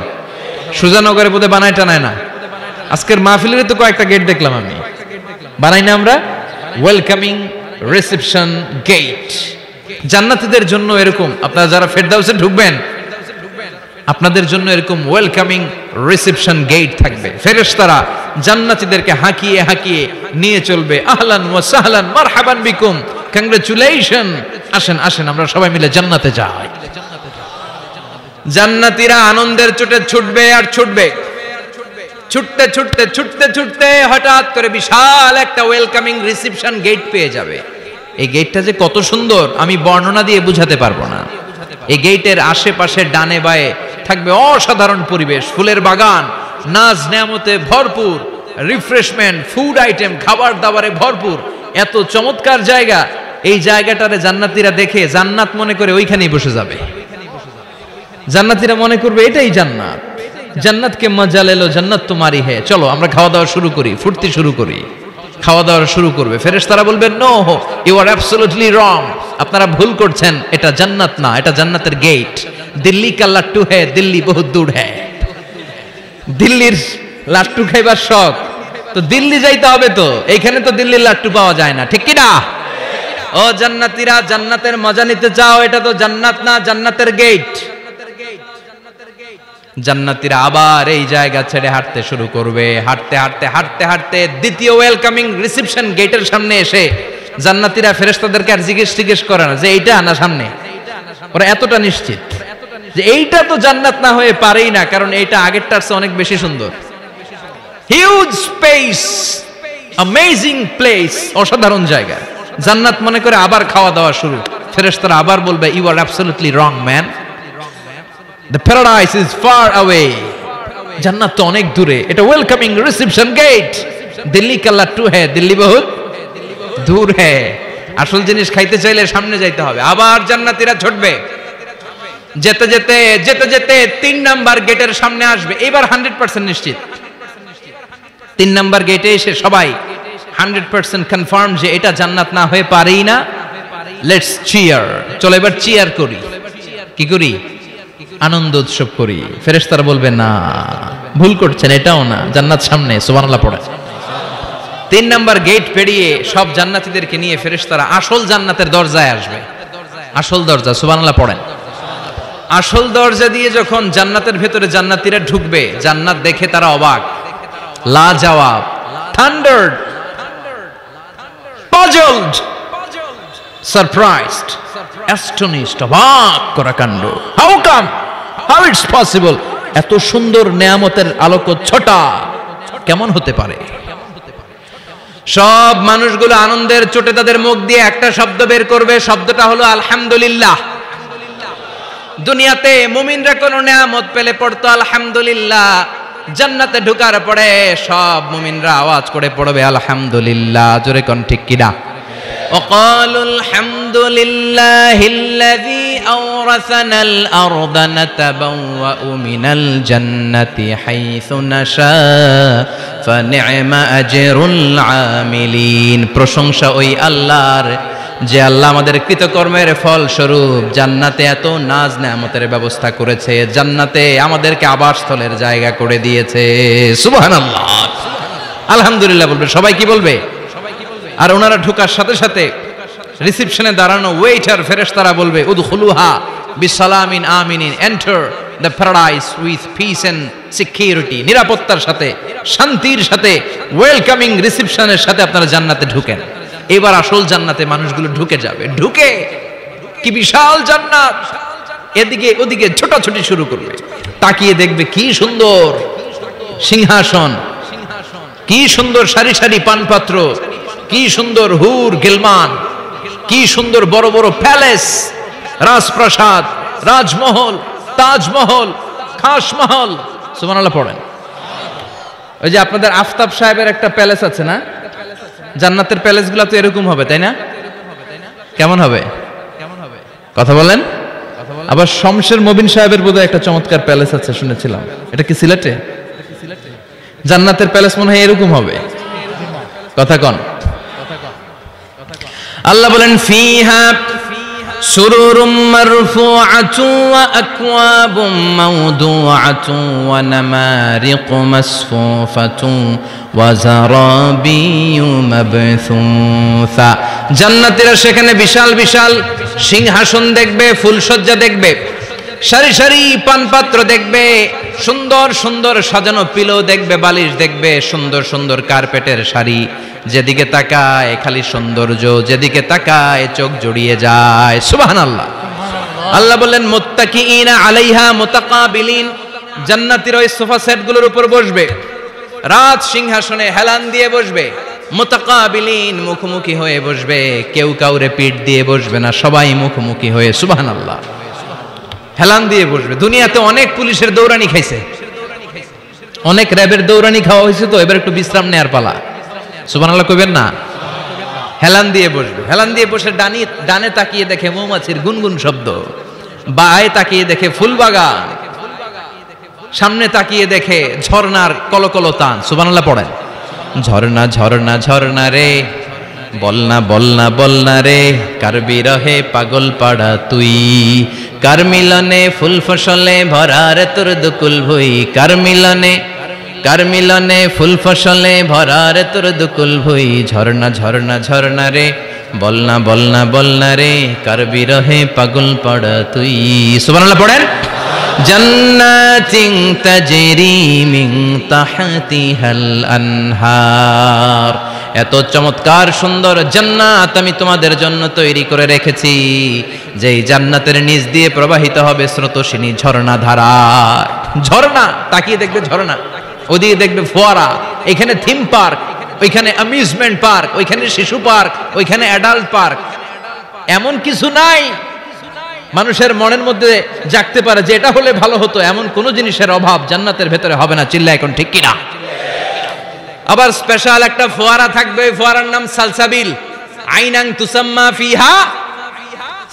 সুজানগরে বোধহয় বানায় টানায় না? আজকের মাহফিলের তো কয়েকটা গেট দেখলাম আমি, বানাই না আমরা? Welcoming reception gate. জান্নাতীদের জন্য এরকম, আপনারা যারা ফেরদাউসে ঢুকবেন, আপনাদের জন্য এরকম ওয়েলকামিং রিসেপশন গেট থাকবে। ফেরেশতারা জান্নাতীদেরকে হাঁকিয়ে হাঁকিয়ে নিয়ে চলবে। আহলান ওয়া সাহলান, মারহাবান বিকুম, কংগ্রাচুলেশন, আসেন আসেন, আমরা সবাই মিলে জান্নাতে যাই। জান্নাতীরা আনন্দের চোটে ছুটবে আর ছুটবে। ছুটতে ছুটতে ছুটতে ছুটতে হঠাৎ করে বিশাল একটা ওয়েলকামিং রিসেপশন গেট পেয়ে যাবে। এই গেটটা যে কত সুন্দর আমি বর্ণনা দিয়ে বুঝাতে পারবো না। এই গেটের আশেপাশে ডানে বায়ে থাকবে অসাধারণ পরিবেশ, ফুলের বাগান, নাজ নেয়ামতে ভরপুর, রিফ্রেশমেন্ট, ফুড আইটেম, খাবার দাবারে ভরপুর, এত চমৎকার জায়গা। এই জায়গাটারে জান্নাতীরা দেখে জান্নাত মনে করে ওইখানেই বসে যাবে। জান্নাতীরা মনে করবে এটাই জান্নাত, জান্নাতকে মজা লেলো, জান্নাত তোমারই হে, চলো আমরা খাওয়া দাওয়া শুরু করি, ফুর্তি শুরু করি। খাওয়া দাওয়া শুরু করবে। ফেরেশতারা বলবেন, no, you are absolutely wrong, আপনারা ভুল করছেন, এটা জান্নাত না, এটা জান্নাতের গেট। দিল্লি কা লাট্টু হ্যায়, দিল্লি বহুত দূর হ্যায়। দিল্লির লাট্টু খাইবার শখ, তো দিল্লি যাইতে হবে, তো এইখানে তো দিল্লির লাট্টু পাওয়া যায় না, ঠিক কি না? ও জান্নাতীরা, জান্নাতের মজা নিতে চাও? এটা তো জান্নাত না, জান্নাতের গেট। জান্নাতীরা আবার এই জায়গা ছেড়ে হাঁটতে শুরু করবে। হাঁটতে হাঁটতে হাঁটতে হাঁটতে দ্বিতীয় ওয়েলকামিং রিসেপশন গেটের সামনে এসে জান্নাতীরা ফেরেশতাদেরকে আর জিজ্ঞেস করে না যে এইটা না সামনে, ওরা এতটা নিশ্চিত যে এইটা তো জান্নাত না হয়ে পারেই না, কারণ এইটা আগেরটার চেয়ে অনেক বেশি সুন্দর। হিউজ স্পেস, অ্যামেজিং প্লেস, অসাধারণ জায়গা। জান্নাত মনে করে আবার খাওয়া দাওয়া শুরু। ফেরেশতারা আবার বলবে, you are absolutely wrong man, the paradise is far away. জান্নাত তো অনেক দূরে, এটা ওয়েলকামিং রিসেপশন গেট। দিল্লি কা লাট্টু হ্যায়, দিল্লি বহুত দূর হ্যায়। আসল জিনিস খাইতে চাইলে সামনে যাইতে হবে। আবার জান্নাতীরা ছুটবে। যেতে যেতে যেতে যেতে 3 নাম্বার গেটের সামনে আসবে। এবার 100% নিশ্চিত। 3 নাম্বার গেটে এসে সবাই 100% কনফার্ম যে এটা জান্নাত না হয়ে পারেই না। লেটস চিয়ার, চলো এবার চিয়ার করি। কি করি? আনন্দ উৎসব করি। ফেরেশতারা বলবে, না, ভুল করছেন, এটাও না, জান্নাত সামনে। সুবহানাল্লাহ পড়ে। 3 নাম্বার গেট পেরিয়ে সব জান্নাতীদেরকে নিয়ে ফেরেশতারা আসল জান্নাতের দরজায় আসবে। আসল দরজা, সুবহানাল্লাহ পড়েন। আসল দরজা দিয়ে যখন জান্নাতের ভেতরে জান্নাতীরা ঢুকবে, জান্নাত দেখে তারা অবাক, লাজবাব, থান্ডার্ড, পাজলড, সারপ্রাইজড, অ্যাস্টনিশড, অবাক করা কাণ্ড। How come, how it's possible, এত সুন্দর নেয়ামতের আলোকচ্ছটা কেমন হতে পারে? সব মানুষগুলো আনন্দের চোটে তাদের মুখ দিয়ে একটা শব্দ বের করবে, শব্দটা হলো আলহামদুলিল্লাহ। দুনিয়াতে মুমিনরা কোন নেয়ামত পেলে পড়তো আলহামদুলিল্লাহ, জান্নাতে ঢোকার পরে সব মুমিনরা আওয়াজ করে পড়বে আলহামদুলিল্লাহ। জোরে কোন ঠিক কিনা? وقالوا الحمد لله الذي أورثنا الأرض نتبوأ من الجنة حيث نشاء فنعم أجر العاملين। প্রশংসা ওই আল্লাহর, যে আল্লাহ আমাদের কৃতকর্মের ফল স্বরূপ জান্নাতে এত নাজ নেয়ামতের ব্যবস্থা করেছে, জান্নাতে আমাদেরকে আবাসস্থলের জায়গা করে দিয়েছে। সুবহানাল্লাহ, আলহামদুলিল্লাহ বলবে। সবাই কি বলবে? আর ওনারা ঢোকার সাথে সাথে রিসেপশনে দাঁড়ানো ওয়েটার ফেরেশতারা বলবে, উদখুলুহা বিসালামিন আমিনিন, enter the paradise with peace and security. নিরাপত্তার সাথে, শান্তির সাথে, ওয়েলকামিং রিসেপশনের সাথে আপনারা জান্নাতে ঢুকেন। এবার আসল জান্নাতে মানুষগুলো ঢুকে যাবে। ঢুকে কি বিশাল জান্নাত, এদিকে ওদিকে ছোটাছুটি শুরু করবে। তাকিয়ে দেখবে কি সুন্দর সিংহাসন, কি সুন্দর সারি সারি পানপাত্র, কি সুন্দর হুর গিলমান, কি সুন্দর বড় বড় প্যালেস, রাজপ্রাসাদ, রাজমহল, তাজমহল, খাসমহল। সুবহানাল্লাহ পড়েন। ওই যে আপনাদের আফতাব সাহেবের একটা প্যালেস আছে না, জান্নাতের প্যালেসগুলো তো এরকম হবে, তাই না? কেমন হবে? কথা বলেন। আবার শমশের মবিন সাহেবের বোধহয় একটা চমৎকার প্যালেস আছে শুনেছিলাম, এটা কি সিলেটে? জান্নাতের প্যালেস মনে হয় এরকম হবে। কথা কন। আল্লাহ বলেন, ফিহা সুরুরুম মারফুআতু ওয়া আকওয়াবুম মাওদুআতু ওয়া নামারিকু মাসফুফাতু ওয়া যারাবিয়্যু মাবথুসা। জান্নাতীরা সেখানে বিশাল বিশাল সিংহাসন দেখবে, ফুলসজ্জা দেখবে, সারি সারি পানপাত্র দেখবে, সুন্দর সুন্দর সাজানো পিলো দেখবে, বালিশ দেখবে, সুন্দর সুন্দর কার্পেটের শাড়ি। যেদিকে তাকায় খালি সৌন্দর্য, যেদিকে তাকায় চোখ জড়িয়ে যায়। সুবহানাল্লাহ। আল্লাহ বললেন, মুত্তাকিইনা আলাইহা মুতাকাবিলিন। জান্নাতীরা ওই সোফা সেটগুলোর উপর বসবে, রাজ সিংহাসনে হেলান দিয়ে বসবে, মুতাকাবিলিন, মুখোমুখি হয়ে বসবে। কেউ কাউরে পিঠ দিয়ে বসবে না, সবাই মুখোমুখি হয়ে। সুবহানাল্লাহ। হেলান দিয়ে বসবে। দুনিয়াতে অনেক পুলিশের দৌড়ানি খাইছে, অনেক র্যাবের দৌড়ানি খাওয়া হয়েছে, তো এবার একটু বিশ্রাম নেয়ার পালা। সুবহানাল্লাহ কইবেন না? হেলান দিয়ে বসবে। হেলান দিয়ে বসে ডানে তাকিয়ে দেখে মৌমাছির গুনগুন শব্দ, বায়ে তাকিয়ে দেখে ফুলবাগান, সামনে তাকিয়ে দেখে ঝর্ণার কলকল তান। সুবহানাল্লাহ পড়েন। ঝর্ণা ঝর্ণা ঝর্ণা রে, বলনা বলনা বলনা রে, কার বিরহে পাগল পাড়া তুই, কার মিলনে ফুল ফসলে ভরা রে তোর দুকুল ভুই, কার মিলনে কার মিলনে ফুল ফসলে ভরার তোর দুকুল ভুই ঝর্ণা ঝর্ণা ঝর্ণা রে বলনা বলনা বলনা রে কার বিরহে পাগল পড়া তুই সুবহানাল্লাহ পড়েন জান্নাতিন তাজরি মিন তাহতিহাল আনহার এত চমৎকার সুন্দর জান্নাত আমি তোমাদের জন্য তৈরি করে রেখেছি যেই জান্নাতের নিচ দিয়ে প্রবাহিত হবে স্রোতস্বিনী ঝর্ণা ধারা ঝর্ণা তাকিয়ে দেখবে ঝর্ণা ওদিকে দেখবে ফোয়ারা এখানে থিম পার্ক ওইখানে অ্যামিউজমেন্ট পার্ক ওইখানে শিশু পার্ক ওইখানে অ্যাডাল্ট পার্ক এমন কিছু নাই মানুষের মনের মধ্যে জাগতে পারে যে এটা হলে ভালো হতো এমন কোন জিনিসের অভাব জান্নাতের ভেতরে হবে না চিল্লা এখন ঠিক কিনা আবার স্পেশাল একটা ফোয়ারা থাকবে ফোয়ারার নাম সালসাবিল আইনাং তুসাম্মা ফিহা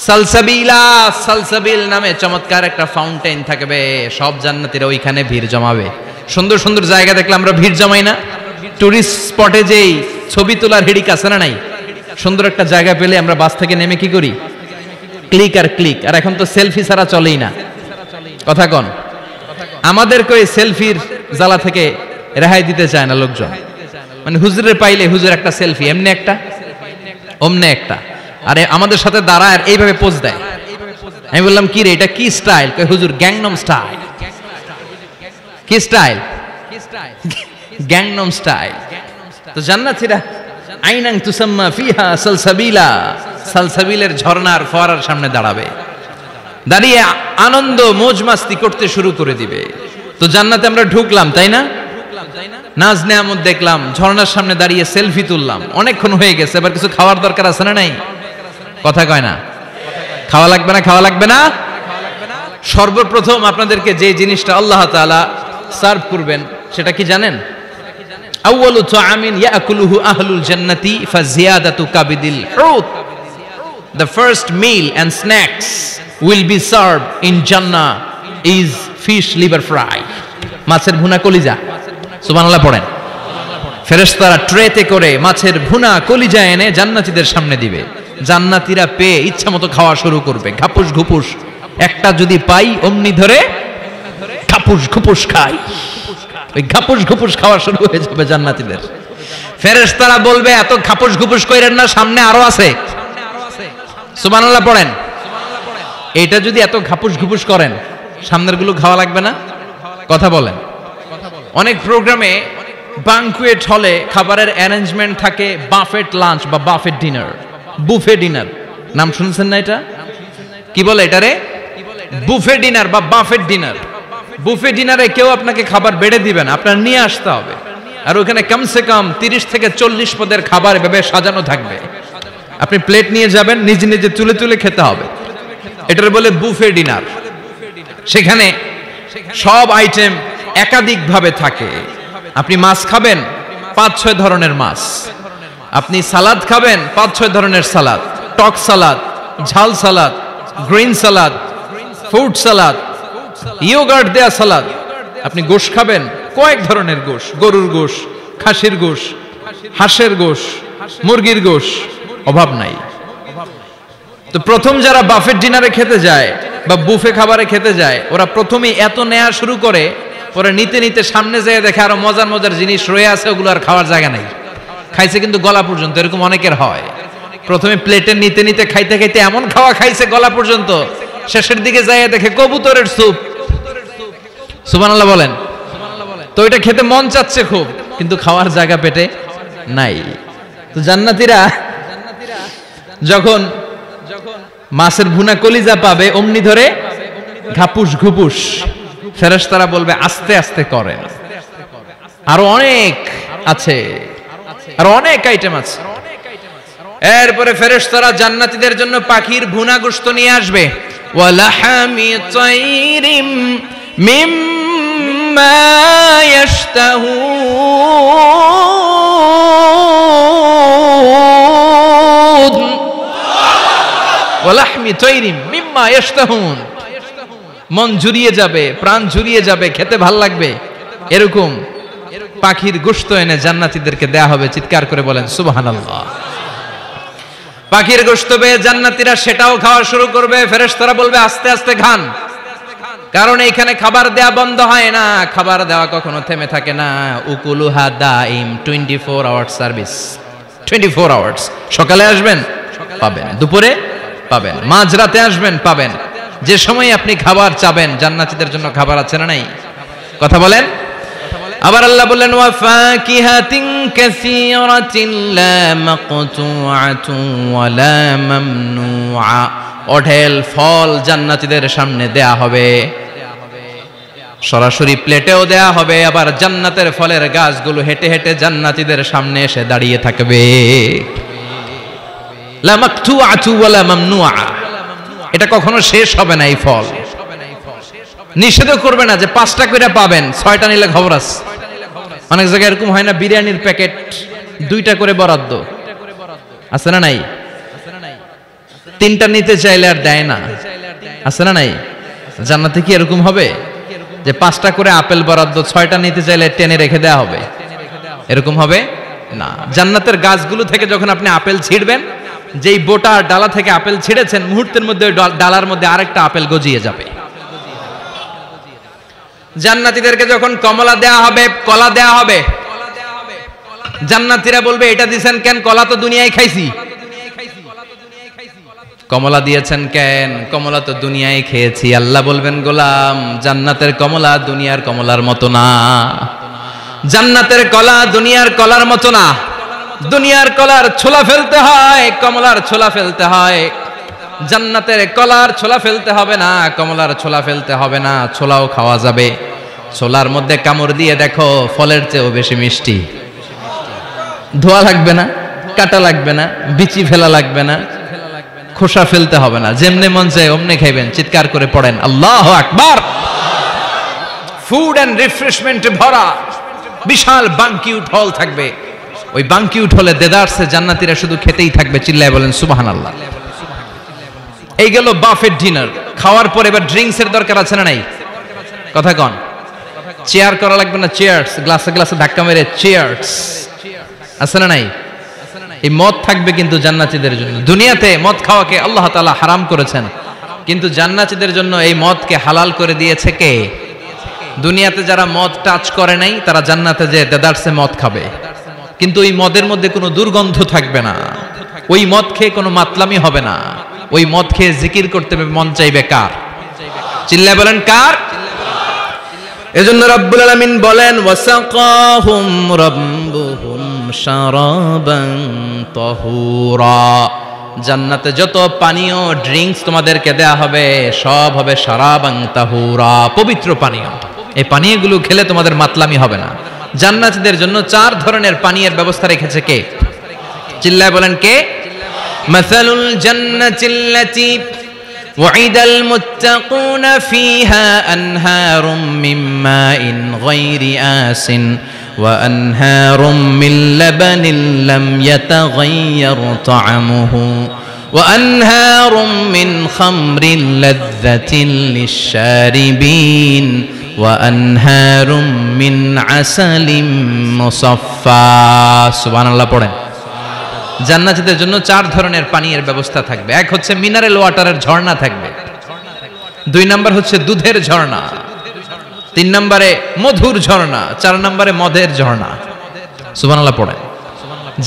সালসাবিলা সালসাবিল নামে চমৎকার একটা ফাউন্টেন থাকবে সব জান্নাতীরা ওইখানে ভিড় জমাবে সুন্দর সুন্দর জায়গা দেখলে আমরা ভিড় জমাই না টুরিস্ট স্পটে যেই ছবি তোলার হিড়িক আছে না নাই সুন্দর একটা জায়গা পেলে আমরা বাস থেকে নেমে কি করি ক্লিক আর ক্লিক আর এখন তো সেলফি ছাড়া চলেই না কথা কোন আমাদেরকে ওই সেলফির জ্বালা থেকে রেহাই দিতে চায় না লোকজন মানে হুজুরের পাইলে হুজুর একটা সেলফি এমনি একটা অমনে একটা আরে আমাদের সাথে দাঁড়ায় আর এইভাবে পোজ দেয় আমি বললাম কি রে এটা কি স্টাইল কই হুজুর গ্যাংনম স্টাইল কি স্টাইল গ্যাংনম স্টাইল তো জান্নাতীরা আইনাং তুসাম্মা ফিহা সালসাবিলা সালসাবিলের ঝর্ণার ফোয়ারার সামনে দাঁড়াবে দাঁড়িয়ে আনন্দ মौज মাস্তি করতে শুরু করে দিবে তো জান্নাতে আমরা ঢুকলাম তাই না নাজ নেয়ামত দেখলাম ঝর্ণার সামনে দাঁড়িয়ে সেলফি তুললাম অনেকক্ষণ হয়ে গেছে এবার কিছু খাওয়ার দরকার আছে না নাই কথা কয় না খাওয়া লাগবে না সর্বপ্রথম আপনাদেরকে যে জিনিসটা আল্লাহ তাআলা সার্ভ করবেন সেটা কি জানেন আউয়ালু তুআমিন ইয়াকুলুহু আহলুল জান্নাতি ফাজিয়াদাতু কাবিদিল হুত The first meal and snacks will be served in Jannah is fish liver fry. মাছের ভুনা কলিজা সুবহানাল্লাহ পড়েন ফেরেশতারা ট্রেতে করে মাছের ভুনা কলিজা এনে জান্নাতীদের সামনে দিবে জান্নাতীরা পেয়ে ইচ্ছামতো খাওয়া শুরু করবে ঘাপুস ঘুপুস একটা যদি পাই অমনি ধরে ঘাপুস ঘুপুস খাই ওই ঘাপুস ঘুপুস খাওয়া শুরু হয়ে যাবে জান্নাতীদের ফেরেশতারা বলবে এত ঘাপুস ঘুপুস কইরেন না সামনে আরো আছে সুবহানাল্লাহ পড়েন এটা যদি এত ঘাপুস ঘুপুস করেন সামনের গুলো খাওয়া লাগবে না কথা বলেন অনেক প্রোগ্রামে বানকুয়েট হলে খাবারের অ্যারেঞ্জমেন্ট থাকে বাফেট লাঞ্চ বা বাফেট ডিনার বুফে ডিনার নাম শুনছেন না এটা কি বলে এটারে বুফে ডিনার বা বাফেট ডিনার বুফে ডিনারে কেউ আপনাকে খাবার বেড়ে দিবেন আপনার নিয়ে আসতে হবে আর ওখানে কমসে কম 30 থেকে 40 পদের খাবার এভাবে সাজানো থাকবে আপনি প্লেট নিয়ে যাবেন নিজে নিজে তুলে তুলে খেতে হবে এটার বলে বুফে ডিনার সেখানে সব আইটেম একাধিক ভাবে থাকে আপনি মাছ খাবেন 5-6 ধরনের মাছ আপনি সালাদ খাবেন 5-6 ধরনের সালাদ টক সালাদ ঝাল salad green salad fruit salad yoghurt দেয়া সালাদ আপনি গোশ খাবেন কয়েক ধরনের গোশ গরুর গোশ খাসির গোশ হাঁসের গোশ মুরগির গোশ অভাব নাই তো প্রথম যারা বাফেট ডিনারে খেতে যায় বা বুফে খাবারে খেতে যায় ওরা প্রথমেই এত নেয়া শুরু করে পরে নিতে নিতে সামনে যেয়ে দেখে আরো মজার মজার জিনিস রয়ে আছে ওগুলো আর খাওয়ার জায়গা নাই খাইছে কিন্তু গলা পর্যন্ত এরকম অনেকের হয় প্রথমে প্লেটে নিতে নিতে খাইতে খাইতে এমন খাওয়া খাইছে গলা পর্যন্ত শেষের দিকে যায় দেখে কবুতরের স্যুপ সুবহানাল্লাহ বলেন তো এটা খেতে মন চাচ্ছে খুব কিন্তু খাওয়ার জায়গা পেটে নাই তো জান্নাতীরা যখন মাছের ভুনা কলিজা পাবে অমনি ধরে ঘাপুস ঘুপুস ফেরেশতারা বলবে আস্তে আস্তে করেন আরো অনেক আছে আরো অনেক আইটেম আছে এরপরে ফেরেশতারা জান্নাতীদের জন্য পাখির ভুনা গোশত নিয়ে আসবে ওয়ালাহামি তাইরিম মিম্মা ইয়াশতাহুন ওয়ালাহমি তাইরিম মিম্মা ইয়াশতাহুন মন জুড়িয়ে যাবে প্রাণ জুড়িয়ে যাবে খেতে ভাল লাগবে এরকম পাখির গোশত এনে জান্নাতীদেরকে দেয়া হবে চিৎকার করে বলেন সুবহানাল্লাহ পাখির গোশত পেয়ে জান্নাতীরা সেটাও খাওয়া শুরু করবে ফেরেশতারা বলবে আস্তে আস্তে খান কারণ এইখানে খাবার দেওয়া বন্ধ হয় না, খাবার দেওয়া কখনো থেমে থাকে না। উকুলুহা দাইম, 24 আওয়ার সার্ভিস, 24 আওয়ার্স। সকালে আসবেন পাবেন, দুপুরে পাবেন, মাঝরাতে আসবেন পাবেন। যে সময় আপনি খাবার চাবেন, জান্নাতীদের জন্য খাবার আছে না নাই? কথা বলেন। আবার আল্লাহ বললেন ওয়া ফাকিহাতিন কাসীরাতিন লা মাকতুআতুন ওয়া লা মামনুআ, অঢেল ফল জান্নাতীদের সামনে দেয়া হবে, সরাসরি প্লেটেও দেয়া হবে। আবার জান্নাতের ফলের গাছগুলো হেঁটে হেঁটে জান্নাতীদের সামনে এসে দাঁড়িয়ে থাকবে। লা মাকতুআতু ওয়া লা মামনুআ, এটা কখনো শেষ হবে না। এই ফল নিষেধও করবে না যে 5টা করে পাবেন, 6টা নিলে খবর আছে। অনেক জায়গায় এরকম হয় না, বিরিয়ানির প্যাকেট 2টা করে বরাদ্দ আছে না নাই? 3টা নিতে চাইলে আর দেয় না, আছে না নাই? জান্নাতে কি এরকম হবে যে 5টা করে আপেল বরাদ্দ, 6টা নিতে চাইলে টেনে রেখে দেয়া হবে? এরকম হবে না। জান্নাতের গাছগুলো থেকে যখন আপনি আপেল ছিঁড়বেন, যেই বোটা ডালা থেকে আপেল ছিঁড়েছেন, মুহূর্তের মধ্যে ওই ডালার মধ্যে আরেকটা আপেল গজিয়ে যাবে। জান্নাতীদেরকে যখন কমলা দেয়া হবে, কলা দেয়া হবে, জান্নাতীরা বলবে এটা দিবেন কেন? কলা তো দুনিয়ায় খাইছি। কমলা দিয়েছেন কেন? কমলা তো দুনিয়ায় খেয়েছি। আল্লাহ বলবেন গোলাম, জান্নাতের কমলা দুনিয়ার কমলার মতো না, জান্নাতের কলা দুনিয়ার কলার মতো না। দুনিয়ার কলার ছোলা ফেলতে হয়, কমলার ছোলা ফেলতে হয়। জান্নাতের কলার ছোলা ফেলতে হবে না, কমলার ছোলা ফেলতে হবে না, ছোলাও খাওয়া যাবে। ছোলার মধ্যে কামড় দিয়ে দেখো, ফলের চেয়েও বেশি মিষ্টি। ধোয়া লাগবে না, কাটা লাগবে না, বিচি ফেলা লাগবে না, খোসা ফেলতে হবে না, যেমনে মন চায় অমনে খাইবেন। চিৎকার করে পড়েন আল্লাহু আকবার। ফুড এন্ড রিফ্রেশমেন্টে ভরা বিশাল বানকিউট হল থাকবে। ওই বানকিউট হলে দেদারসে জান্নাতীরা শুধু খেতেই থাকবে। চিল্লায় বলেন সুবহানাল্লাহ। এই গেল বাফেট ডিনার। খাওয়ার পর এবার ড্রিঙ্কস এর দরকার আছে না নাই? কথা কন। চেয়ার করা লাগবে না, চেয়ারস, গ্লাসে গ্লাসে ধাক্কা মেরে চেয়ারস, আছে না নাই? এই মদ থাকবে কিন্তু জান্নাতীদের জন্য। দুনিয়াতে মদ খাওয়াকে আল্লাহ তাআলা হারাম করেছেন, কিন্তু জান্নাতীদের জন্য এই মদকে হালাল করে দিয়েছে কে? দুনিয়াতে যারা মদ টাচ করে নাই, তারা জান্নাতে যে দেদারসে মদ খাবে, কিন্তু ওই মদের মধ্যে কোনো দুর্গন্ধ থাকবে না। ওই মদ খেয়ে কোনো মাতলামি হবে না। ওই মদ খেয়ে জিকির করতে মন চাইবে কার? চিল্লায় বলেন কার? এজন্য রব্বুল আলামিন বলেন ওয়াসাকাহুম রাব্বুহুম শারাবান তাহুরা, জান্নাতে যত পানীয় ড্রিঙ্কস তোমাদেরকে দেয়া হবে সব হবে শারাবান তাহুরা, পবিত্র পানীয়। এই পানীয়গুলো খেলে তোমাদের মাতলামি হবে না। জান্নাতীদের জন্য 4 ধরনের পানীয়ের ব্যবস্থা রেখেছে কে? চিল্লায় বলেন কে? মাসালুল জান্নাতিল্লাতী ওয়াইদাল মুত্তাকুনা ফিহা আনহারুম মিন মাইন গায়রি আসিন ওয়া আনহারুম মিন লাবানিন লাম ইয়াতাগায়্যার তা'আমুহু ওয়া আনহারুম মিন খামরিন লাযযাতিন লিশ-শারিবিন ওয়া আনহারুম মিন আসালিম মুসাফফা। সুবহানাল্লাহ পড়েন। জান্নাতীদের জন্য 4 ধরনের পানীয়ের ব্যবস্থা থাকবে। এক হচ্ছে মিনারেল ওয়াটারের ঝর্ণা থাকবে, 2 নাম্বার হচ্ছে দুধের ঝর্ণা, 3 নম্বরে মধুর ঝর্ণা, 4 নম্বরে মদের ঝর্ণা। সুবহানাল্লাহ পড়েন।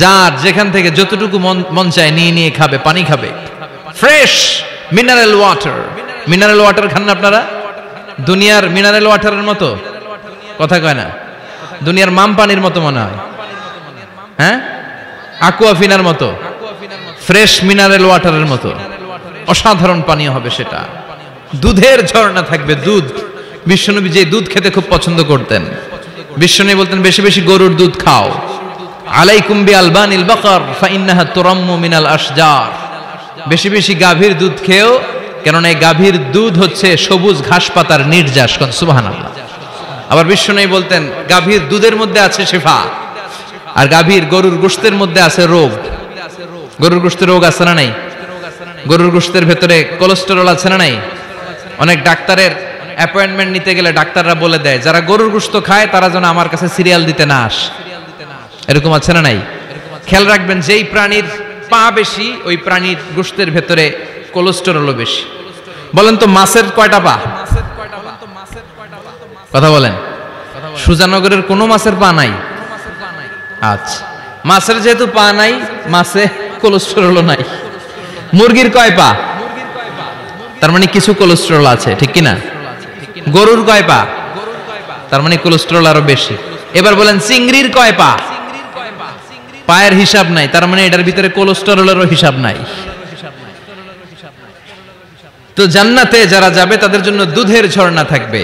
যার যেখান থেকে যতটুকু মন চায় নিয়ে নিয়ে খাবে, পানি খাবে। Fresh mineral water. Mineral water খান না আপনারা? দুনিয়ার মিনারেল ওয়াটারের মতো? কথা কয় না। দুনিয়ার মাম পানির মতো মনে হয়, হ্যাঁ? আকুয়াফিনার মতো, ফ্রেশ মিনারেল ওয়াটারের মতো অসাধারণ পানীয় হবে সেটা। দুধের ঝর্ণা থাকবে, দুধ। বিশ্বনবী যে দুধ খেতে খুব পছন্দ করতেন। বিশ্বনবী বলতেন বেশি বেশি গরুর দুধ খাও। আলাইকুম বিআলবানিল বাকার ফাইন্নাহা তুরাম্মু মিনাল আশজার। বেশি বেশি গাভীর দুধ খেও, কেননা এই গাভীর দুধ হচ্ছে সবুজ ঘাস পাতার নির্যাস। সুবহানাল্লাহ। আবার বিশ্বনবী বলতেন গাভীর দুধের মধ্যে আছে শিফা, আর গাভীর গরুর গোশতের মধ্যে আছে রোগ। গরুর গোশতের রোগ আছে না নাই? গরুর গোশতের ভেতরে কোলেস্টেরল আছে না নাই? অনেক ডাক্তারের অ্যাপয়েন্টমেন্ট নিতে গেলে ডাক্তাররা বলে দেয় যারা গরুর গোশত খায় তারা যেন আমার কাছে সিরিয়াল দিতে না আসে। এরকম আছে না নাই? খেয়াল রাখবেন, যেই প্রাণীর পা বেশি ওই প্রাণীর গোশতের ভেতরে কোলেস্টেরলও বেশি। বলেন তো মাছের কয়টা পা? কথা বলেন, সুজানগরের কোনো মাছের পা নাই? আচ্ছা, মাছের যেহেতু পা নাই, মাছে কোলেস্টেরলও নাই। মুরগির কয় পা? তার মানে কিছু কোলেস্টেরল আছে, ঠিক কিনা? গরুর কয় পা? তার মানে কোলেস্টেরল আরো বেশি। এবার বলেন চিংড়ির কয় পা? পায়ের হিসাব নাই, তার মানে এটার ভিতরে কোলেস্টেরলেরও হিসাব নাই। তো জান্নাতে যারা যাবে তাদের জন্য দুধের ঝর্ণা থাকবে,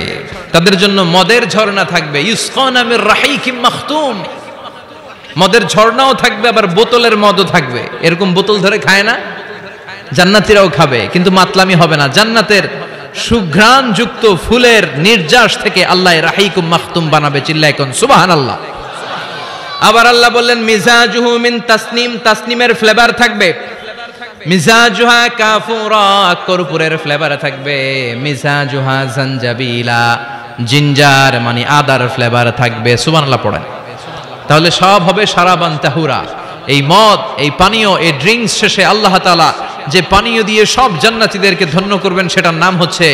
তাদের জন্য মদের ঝর্ণা থাকবে। ইউসকানা মির রাহিকিম মাখতুম, মদের ঝর্ণাও থাকবে, আবার বোতলের মদও থাকবে। এরকম বোতল ধরে খায় না, জান্নাতীরাও খাবে, কিন্তু মাতলামি হবে না। জান্নাতের সুঘ্রাণ যুক্ত ফুলের নির্যাস থেকে আল্লাহ রাহিকুম মাখতুম বানাবে। চিল্লায় কোন সুবহানাল্লাহ। আবার আল্লাহ বললেন মিজাজুহু মিন তাসনিম, তাসনিমের ফ্লেভার থাকবে। মিজাজুহা কাফুরা, কর্পূরের ফ্লেভার থাকবে। মিজাজুহা জানজাবিলা, জিঞ্জার মানে আদার ফ্লেভার থাকবে। সুবহানাল্লাহ পড়েন। তাহলে সব হবে শারাবান তাহুরা। এই মদ, এই পানীয়, এই ড্রিঙ্কস শেষে আল্লাহ তাআলা যে পানীয় দিয়ে সব জান্নাতীদেরকে ধন্য করবেন সেটার নাম হচ্ছে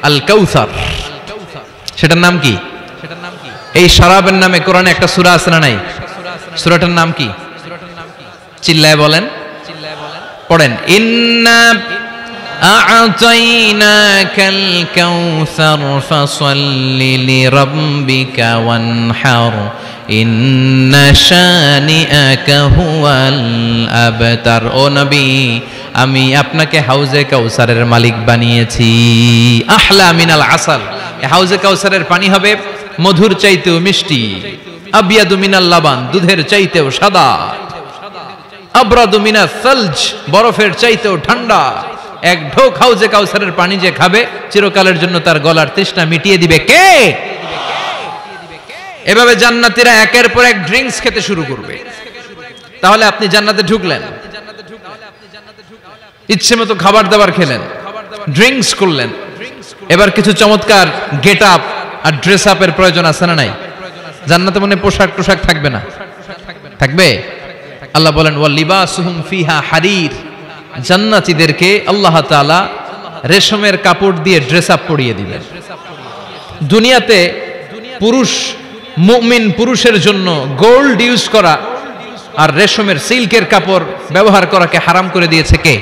আল কাউসার। সেটার নাম কি? এই শরাবের নামে কোরআনে একটা সূরা আছে না নাই? সূরাটার নাম কি? চিল্লায় বলেন, পড়েন। ইন্না আ'তাইনাকাল কাউসার ফাসাল্লি লিরাব্বিকা ওয়ানহার ইন্না শানিআকা হুয়াল আবতার। ও নবী, আমি আপনাকে হাউজে কাউসারের মালিক বানিয়েছি। আহলা মিনাল আসাল, হাউজে কাউসারের পানি হবে মধুর চাইতেও মিষ্টি। আবিয়াদু মিনাল লাবান, দুধের চাইতেও সাদা। আবরাদু মিনাস সালজ, বরফের চাইতেও ঠান্ডা। এক ঢোক হাউজে কাউসারের পানি যে খাবে চিরকালের জন্য তার গলার তৃষ্ণা মিটিয়ে দিবে কে? এভাবে জান্নাতীরা একের পর এক ড্রিঙ্কস খেতে শুরু করবে। তাহলে আপনি জান্নাতে ঢুকলেন, ইচ্ছে মতো খাবার দাবার খেলেন, ড্রিঙ্কস করলেন। এবার কিছু চমৎকার গেট আপ আর ড্রেস আপের প্রয়োজন আছে না নাই? জান্নাতে মনে পোশাক টোশাক থাকবে না? থাকবে। আল্লাহ বলেন ওয়া লিবাসুহুম ফিহা হারির, জান্নাতীদেরকে আল্লাহ তাআলা রেশমের কাপড় দিয়ে ড্রেস আপ পরিয়ে দিবেন। দুনিয়াতে পুরুষ, মুমিন পুরুষের জন্য গোল্ড ইউজ করা আর রেশমের সিল্কের কাপড় ব্যবহার করাকে হারাম করে দিয়েছে কে?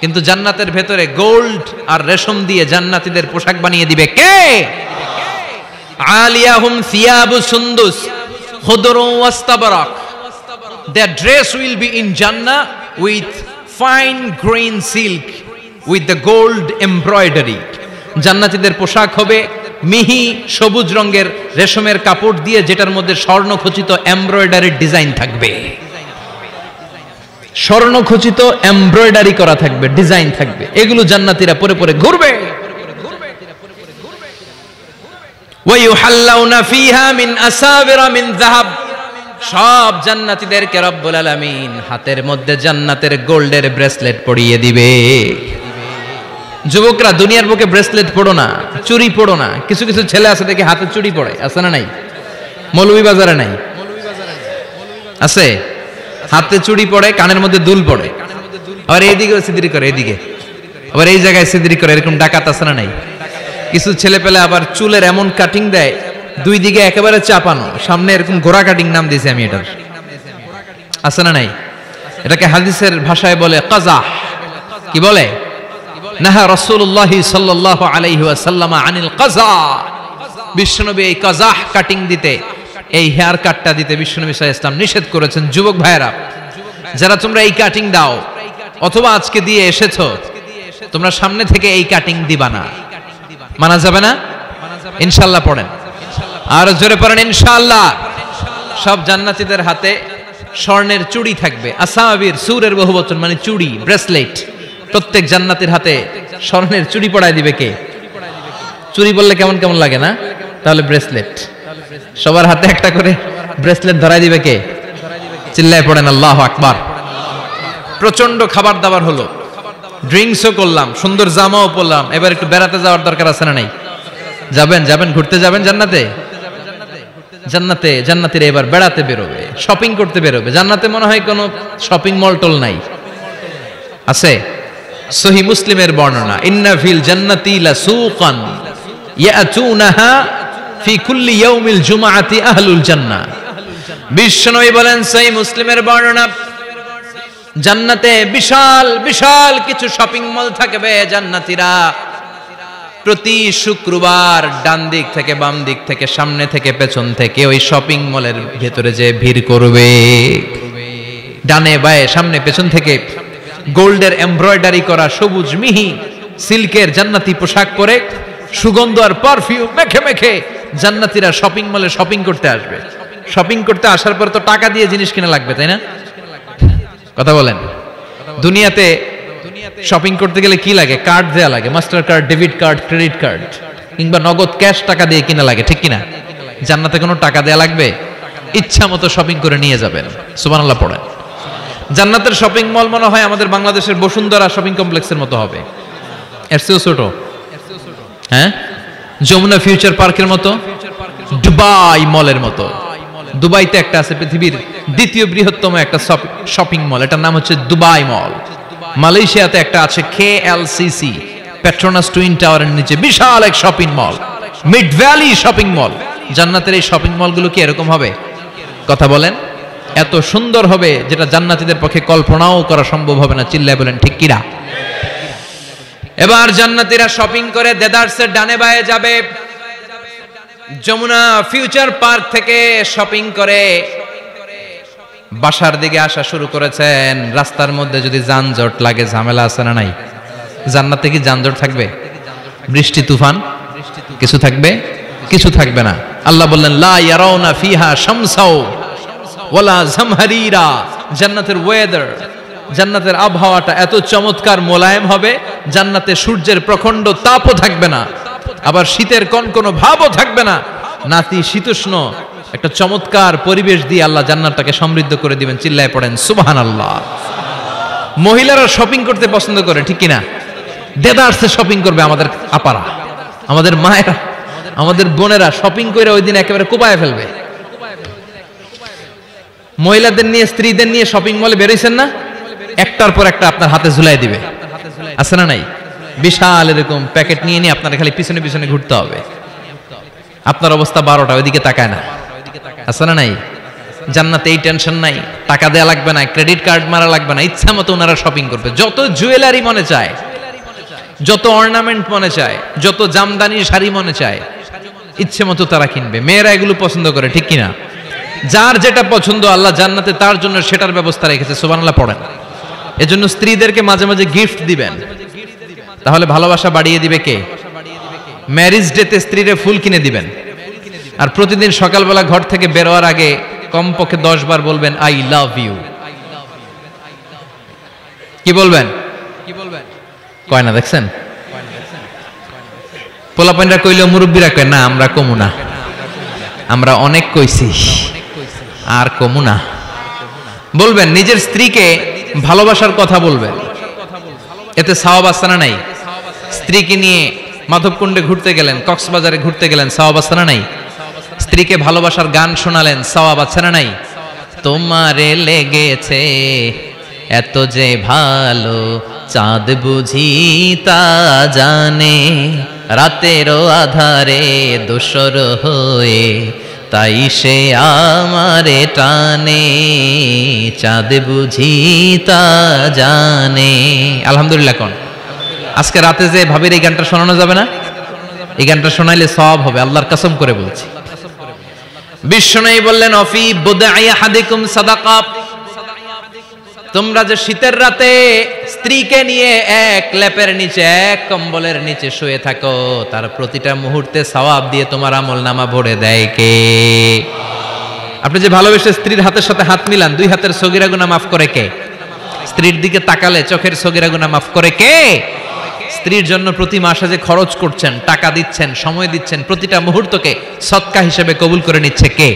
কিন্তু জান্নাতের ভেতরে গোল্ড আর রেশম দিয়ে জান্নাতীদের পোশাক বানিয়ে দিবে কে? আলিয়াহুম সিয়াবু সুন্দুস খুদরু ওয়াস্তাবরাক, their dress will be in Jannah with fine green silk with the gold embroidery. জান্নাতীদের পোশাক হবে মিহি সবুজ রঙের রেশমের কাপড় দিয়ে, যেটার মধ্যে স্বর্ণখচিত এমব্রয়ডারির ডিজাইন থাকবে। স্বর্ণখচিত এমব্রয়ডারি করা থাকবে, ডিজাইন থাকবে। এগুলো জান্নাতীরা পরে পরে ঘুরবে। ওয়া ইউহাল্লাউনা ফিহা মিন আসাবিরা মিন যাহাব, সব জান্নাতীদেরকে রব্বুল আলামিন হাতের মধ্যে জান্নাতের গোল্ডের ব্রেসলেট পরিয়ে দিবে। যুবকরা, দুনিয়ার বুকে ব্রেসলেট পড়ো না, চুড়ি পড়ো না। কিছু কিছু ছেলে আছে দেখে হাতে চুড়ি পড়ে, আছে না নাই? মৌলভীবাজারে নাই? আছে। হাতে চুড়ি পড়ে, কানের মধ্যে দুল পড়ে, আবার এইদিকে সিদ্রি করে, এদিকে আবার এই জায়গায় সিদ্রি করে। এরকম ডাকাত আছে না নাই? কিছু ছেলে পেলে আবার চুলের এমন কাটিং দেয়, দুই দিকে একেবারে চাপানো, সামনে এরকম ঘোড়া কাটিং নাম দিয়েছি আমি এটার। আছে না নাই? এটাকে হাদিসের ভাষায় বলে কাজা। কি বলে? নাহা রাসূলুল্লাহ সাল্লাল্লাহু আলাইহি ওয়াসাল্লাম আনিল কাজা। বিশ্বনবী এই কাজাহ কাটিং দিতে, এই হেয়ার কাটটা দিতে বিশ্বনবী সাল্লাল্লাহু আলাইহি ওয়াসাল্লাম নিষেধ করেছেন। যুবক ভাইরা, যারা তোমরা এই কাটিং দাও অথবা আজকে দিয়ে এসেছো, তোমরা সামনে থেকে এই কাটিং দিবা না। মানা যাবে না? ইনশাআল্লাহ পড়েন, আর জোরে পড়েন ইনশাআল্লাহ। সব জান্নাতীদের হাতে স্বর্ণের চুড়ি থাকবে। আসাবির, সুরের বহুবচন মানে চুড়ি, ব্রেসলেট। প্রত্যেক জান্নাতীর হাতে স্বর্ণের চুড়ি পড়ায় দিবে কে? চুড়ি বললে কেমন কেমন লাগে না? তাহলে ব্রেসলেট। সবার হাতে একটা করে ব্রেসলেট ধরাই দিবে কে? চিল্লায় পড়েন আল্লাহু আকবার। প্রচন্ড খাবার দাবার হলো, ড্রিঙ্কসও করলাম, সুন্দর জামাও পরলাম। এবার একটু বেড়াতে যাওয়ার দরকার আছে না নাই? যাবেন, যাবেন, ঘুরতে যাবেন জান্নাতে। জান্নাতে জান্নাতীরা এবার বেড়াতে বেরোবে, শপিং করতে বেরোবে। জান্নাতে মনে হয় কোনো শপিং মল টল নাই? আছে। সহিহ মুসলিমের বর্ণনা, ইন্না ফিল জান্নাতি লাসুকান ইয়াতুনাহা ফি কুল্লি ইয়াউমিল জুমআতি আহলুল জান্নাহ। বিশ্বনবী বলেন, সহিহ মুসলিমের বর্ণনা, জান্নাতে বিশাল বিশাল কিছু শপিং মল থাকবে। জান্নাতীরা প্রতি শুক্রবার ডান দিক থেকে বাম দিক থেকে সামনে থেকে পেছন থেকে ওই শপিং মলের ভেতরে যে ভিড় করবে, ডানে বায়ে সামনে পেছন থেকে গোল্ডের এমব্রয়ডারি করা সবুজ মিহি সিল্কের জান্নাতি পোশাক পরে সুগন্ধ আর পারফিউম মেখে মেখে জান্নাতীরা শপিং মলে শপিং করতে আসবে। শপিং করতে আসার পর তো টাকা দিয়ে জিনিস কিনা লাগবে, তাই না? কথা বলেন। দুনিয়াতে শপিং করতে গেলে কি লাগে? কার্ড দেয়া লাগে, master card, debit card, credit card, কিংবা নগদ ক্যাশ টাকা দিয়ে কিনা লাগে, ঠিক কিনা? জান্নাতে কোনো টাকা দেয়া লাগবে? ইচ্ছা মতো শপিং করে নিয়ে যাবেন। সুবহানাল্লাহ পড়েন। জান্নাতের শপিং মল মনে হয় আমাদের বাংলাদেশের বসুন্ধরা শপিং কমপ্লেক্সের মতো হবে, এর চেয়েও ছোট। হ্যাঁ, যমুনা ফিউচার পার্কের মতো, দুবাই মলের মতো। দুবাইতে একটা আছে পৃথিবীর দ্বিতীয় বৃহত্তম একটা শপিং মল, এটার নাম হচ্ছে দুবাই মল। মালয়েশিয়াতে একটা আছে KLCC, পেট্রোনাস টুইন টাওয়ারের নিচে বিশাল এক shopping mall, mid valley shopping mall. জান্নাতের এই শপিং মলগুলো কি এরকম হবে? কথা বলেন। এত সুন্দর হবে যেটা জান্নাতীদের পক্ষে কল্পনাও করা সম্ভব হবে না। চিল্লায় বলেন ঠিক কিনা? এবার জান্নাতীরা শপিং করে দেদারসের ডানে বায়ে যাবে। যমুনা ফিউচার পার্ক থেকে শপিং করে বাসার দিকে আসা শুরু করেছেন। রাস্তার মধ্যে যদি যানজট লাগে, ঝামেলা আছে না নাই? জান্নাতে কি যানজট থাকবে? বৃষ্টি তুফান কিছু থাকবে? কিছু থাকবে না। আল্লাহ বললেন, লা ইয়ারাউনা ফিহা শামসাও ওয়ালা জামহারিরা। জান্নাতের ওয়েদার, জান্নাতের আবহাওয়াটা এত চমৎকার মোলায়েম হবে, জান্নাতে সূর্যের প্রখণ্ড তাপও থাকবে না, আবার শীতের কনকনো ভাবও থাকবে না। নাতি শীতোষ্ণ একটা চমৎকার পরিবেশ দিয়ে আল্লাহ জান্নাতটাকে সমৃদ্ধ করে দিবেন। চিল্লায় পড়েন সুবহানাল্লাহ। মহিলারা শপিং করতে পছন্দ করে, ঠিক কিনা? দেদারসে শপিং করবে আমাদের আপারা, আমাদের মায়েরা, আমাদের বোনেরা শপিং করে ওই দিন একেবারে কোপায় ফেলবে। মহিলাদের নিয়ে, স্ত্রীদের নিয়ে শপিং মলে বেরোইছেন না? একটার পর একটা আপনার হাতে ঝুলাই দিবে, আছে না নাই? বিশাল এরকম প্যাকেট নিয়ে নিয়ে আপনার খালি পিছনে পিছনে ঘুরতে হবে। আপনার অবস্থা 12টা, ওইদিকে তাকায় না, আছে না নাই? জান্নাতে এই টেনশন নাই, টাকা দেয়া লাগবে না, ক্রেডিট কার্ড মারা লাগবে না, ইচ্ছা মতো ওনারা শপিং করবে। যত জুয়েলারি মনে চায়, যত অর্নামেন্ট মনে চায়, যত জামদানি শাড়ি মনে চায়, ইচ্ছে মতো তারা কিনবে। মেয়েরা এগুলো পছন্দ করে, ঠিক কিনা? যার যেটা পছন্দ আল্লাহ জান্নাতে তার জন্য সেটার ব্যবস্থা রেখেছে। সুবহানাল্লাহ পড়েন। এজন্য স্ত্রীদেরকে মাঝে মাঝে গিফট দিবেন, তাহলে ভালোবাসা বাড়িয়ে দিবে কে? ম্যারেজ ডেতে স্ত্রীরে ফুল কিনে দিবেন, আর প্রতিদিন সকালবেলা ঘর থেকে বের হওয়ার আগে কমপক্ষে 10 বার বলবেন আই লাভ ইউ। কি বলবেন? কয় না, দেখছেন? পোলাপাইনরা কইলেও মুরব্বীরা কয় না, আমরা কমু না, আমরা অনেক কইছি আর কমু না। বলবেন, নিজের স্ত্রীকে ভালোবাসার কথা বলবেন, এতে সওয়াব আছে না নাই? স্ত্রীকে নিয়ে মাধবকুণ্ডে ঘুরতে গেলেন, কক্সবাজারে ঘুরতে গেলেন, সওয়াব আছে না নাই? স্ত্রীকে ভালোবাসার গান শোনালেন, সওয়াব আছে না নাই? তোমারে লেগেছে এত যে ভালো, চাঁদ বুঝি তা জানে, রাতেরও আধারে দোসর হয়ে তাই সে আমারে টানে, চাঁদ বুঝি তা জানে। আলহামদুলিল্লাহ। কোন আজকে রাতে যে ভাবির এই গানটা শোনানো যাবে না? এই গানটা শোনাইলে সওয়াব হবে, আল্লাহর কসম করে বলছি। বিশ্বনবী বললেন, অফি বুদআই আহাদিকুম সাদাকা। তোমরা যে শীতের রাতে স্ত্রীকে নিয়ে এক লেপের নিচে, এক কম্বলের নিচে শুয়ে থাকো, তার প্রতিটা মুহূর্তে সওয়াব দিয়ে তোমার আমলনামা ভরে দেয় কে? আপনি যে ভালোবেসে স্ত্রীর হাতের সাথে হাত মিলান, 2 হাতের সগীরা গুনাহ মাফ করে কে? স্ত্রীর দিকে তাকালে চোখের সগীরা গুনাহ মাফ করে কে? স্ত্রীর জন্য প্রতি মাসে যে খরচ করছেন, টাকা দিচ্ছেন, সময় দিচ্ছেন, প্রতিটা মুহূর্তকে সদকা হিসেবে কবুল করে নিচ্ছে কে?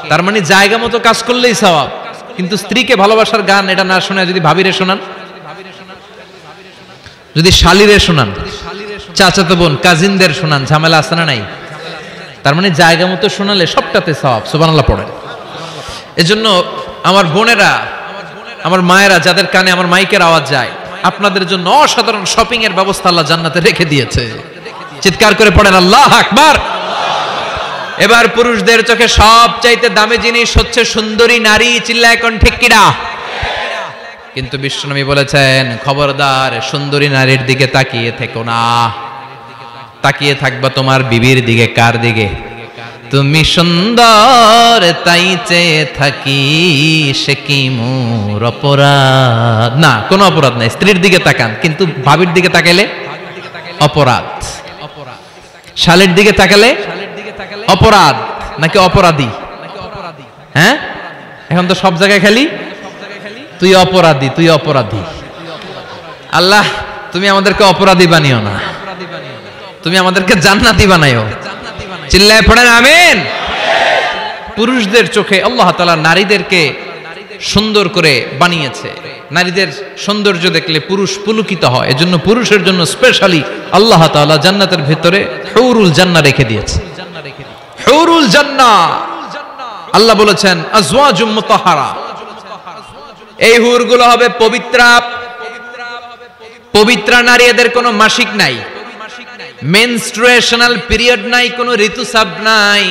তার মানে জায়গা মতো কাজ করলেই সওয়াব। কিন্তু স্ত্রীকে ভালোবাসার গান এটা না শোনায় যদি ভাবিরে শোনান, যদি শালিরে শোনান, চাচাতো বোন কাজিনদের শোনান, ঝামেলা আছে না নাই? তার মানে জায়গা মতো শোনালে সবটাতে সওয়াব। সুবহানাল্লাহ পড়েন। এজন্য আমার বোনেরা, আমার মায়েরা, যাদের কানে আমার মাইকের আওয়াজ যায়, আপনাদের জন্য অসাধারণ শপিং এর ব্যবস্থা আল্লাহ জান্নাতে রেখে দিয়েছে। চিৎকার করে পড়েন আল্লাহু আকবার। এবার পুরুষদের চোখে সবচাইতে দামি জিনিস হচ্ছে সুন্দরী নারী, চিল্লায় এখন ঠিক কিনা? কিন্তু বিশ্বনবী বলেছেন, খবরদার সুন্দরী নারীর দিকে তাকিয়ে থেকো না, তাকিয়ে থাকবা তোমার বিবির দিকে। কার দিকে? তুমি সুন্দর তাই চেয়ে থাকি, সে কি মোর অপরাধ? না, কোনো অপরাধ নাই, স্ত্রীর দিকে তাকান, কিন্তু ভাবির দিকে তাকালে অপরাধ, শালীর দিকে তাকালে অপরাধ নাকি অপরাধী? হ্যাঁ, এখন তো সব জায়গায় খালি তুই অপরাধী, তুই অপরাধী। আল্লাহ তুমি আমাদেরকে অপরাধী বানিও না, তুমি আমাদেরকে জান্নাতি বানাইও। চিল্লায় পড়েন আমিন। পুরুষদের চোখে আল্লাহ তাআলা নারীদেরকে সুন্দর করে বানিয়েছে। নারীদের সৌন্দর্য দেখলে পুরুষ পুলকিত হয়, এজন্য পুরুষের জন্য স্পেশালি আল্লাহ তাআলা জান্নাতের ভিতরে হুরুল জান্নাহ রেখে দিয়েছে। হুরুল জান্নাহ, আল্লাহ বলেছেন আজওয়াজুম মুতাহহারা, এই হুরগুলো হবে পবিত্রা। পবিত্র নারী, এদের কোনো মাসিক নাই, মেনস্ট্রুয়েশনাল পিরিয়ড নাই, কোনো ঋতুস্রাব নাই।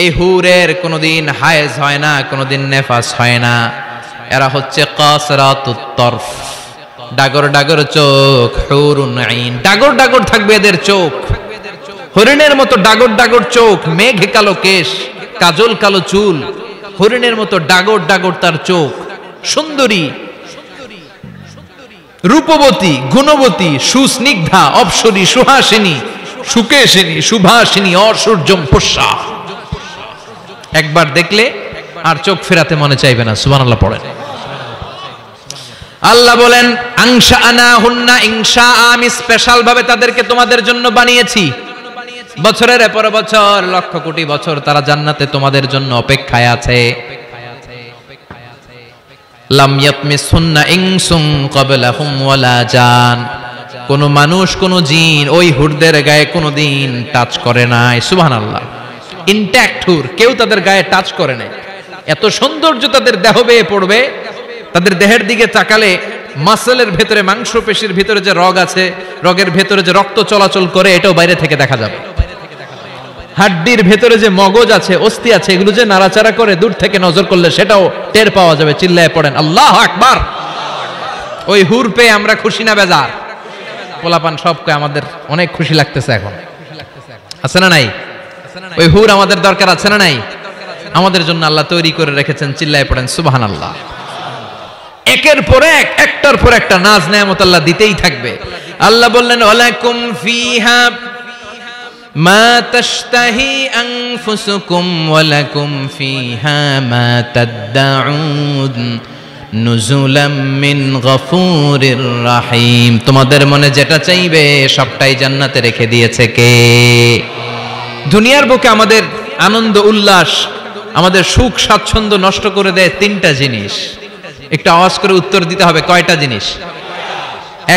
এই হুরের কোনোদিন হায়েজ হয় না, কোনোদিন নেফাস হয় না। এরা হচ্ছে কাসরাতুত তরফ, ডাগর ডাগর চোখ, হুরুন আইন, ডাগর ডাগর থাকবে এদের চোখ, হরিণের মতো ডাগর ডাগর চোখ, মেঘে কালো কেশ, কাজল কালো চুল, হরিণের মতো ডাগর ডাগর তার চোখ, সুন্দরী, রূপবতী, গুণবতী, সুস্নিগ্ধা, অপ্সরী, সুহাসিনী, সুকেশিনী, সুভাসিনী, অসূর্যম পুষ্যা। একবার দেখলে আর চোখ ফেরাতে মনে চাইবে না। সুবহানাল্লাহ পড়েন। আল্লাহ বলেন আনশাআনাহুন্না ইনশা, আমি স্পেশাল ভাবে তাদেরকে তোমাদের জন্য বানিয়েছি। বছরের পর বছর, লক্ষ কোটি বছর তারা জান্নাতে তোমাদের জন্য অপেক্ষায় আছে। লাম ইয়াতমিসহুন্না ইনসুন ক্বাবলাহুম ওয়ালা জান, কোন মানুষ কোন জিন ওই হুরদের গায়ে কোনদিন টাচ করে নাই। সুবহানাল্লাহ, ইনট্যাক্ট হুর, কেউ তাদের গায়ে টাচ করে নাই। এত সৌন্দর্য তাদের দেহ বেয়ে পড়বে, তাদের দেহের দিকে তাকালে মাসলের ভেতরে, মাংসপেশির ভিতরে যে রগ আছে, রগের ভেতরে যে রক্ত চলাচল করে, এটাও বাইরে থেকে দেখা যাবে। হাড্ডির ভেতরে যে মগজ আছে, অস্থি আছে, এগুলো যে নাড়াচাড়া করে, দূর থেকে নজর করলে সেটাও টের পাওয়া যাবে। চিল্লায় পড়েন আল্লাহু আকবার। ওই হুর পেয়ে আমরা খুশি না বেজার? পোলাপান সবকে আমাদের অনেক খুশি লাগতেছে এখন, আছে না নাই? ওই হুর আমাদের দরকার আছে না নাই? আমাদের জন্য আল্লাহ তৈরি করে রেখেছেন। চিল্লায় পড়েন সুবহানাল্লাহ। একের পর এক, একটার পর একটা নাজ নেয়ামত আল্লাহ দিতেই থাকবে। আল্লাহ বললেন ওয়ালাকুম ফিহা মা তাশতাহি আনফুসুকুম ওয়ালাকুম ফিহা মা তাদউন নুজুলাম মিন গফুরির রহিম, তোমাদের মনে যেটা চাইবে সবটাই জান্নাতে রেখে দিয়েছে কে? দুনিয়ার বুকে আমাদের আনন্দ উল্লাস, আমাদের সুখ স্বাচ্ছন্দ্য নষ্ট করে দেয় তিনটা জিনিস। একটু আওয়াজ করে উত্তর দিতে হবে, কয়টা জিনিস?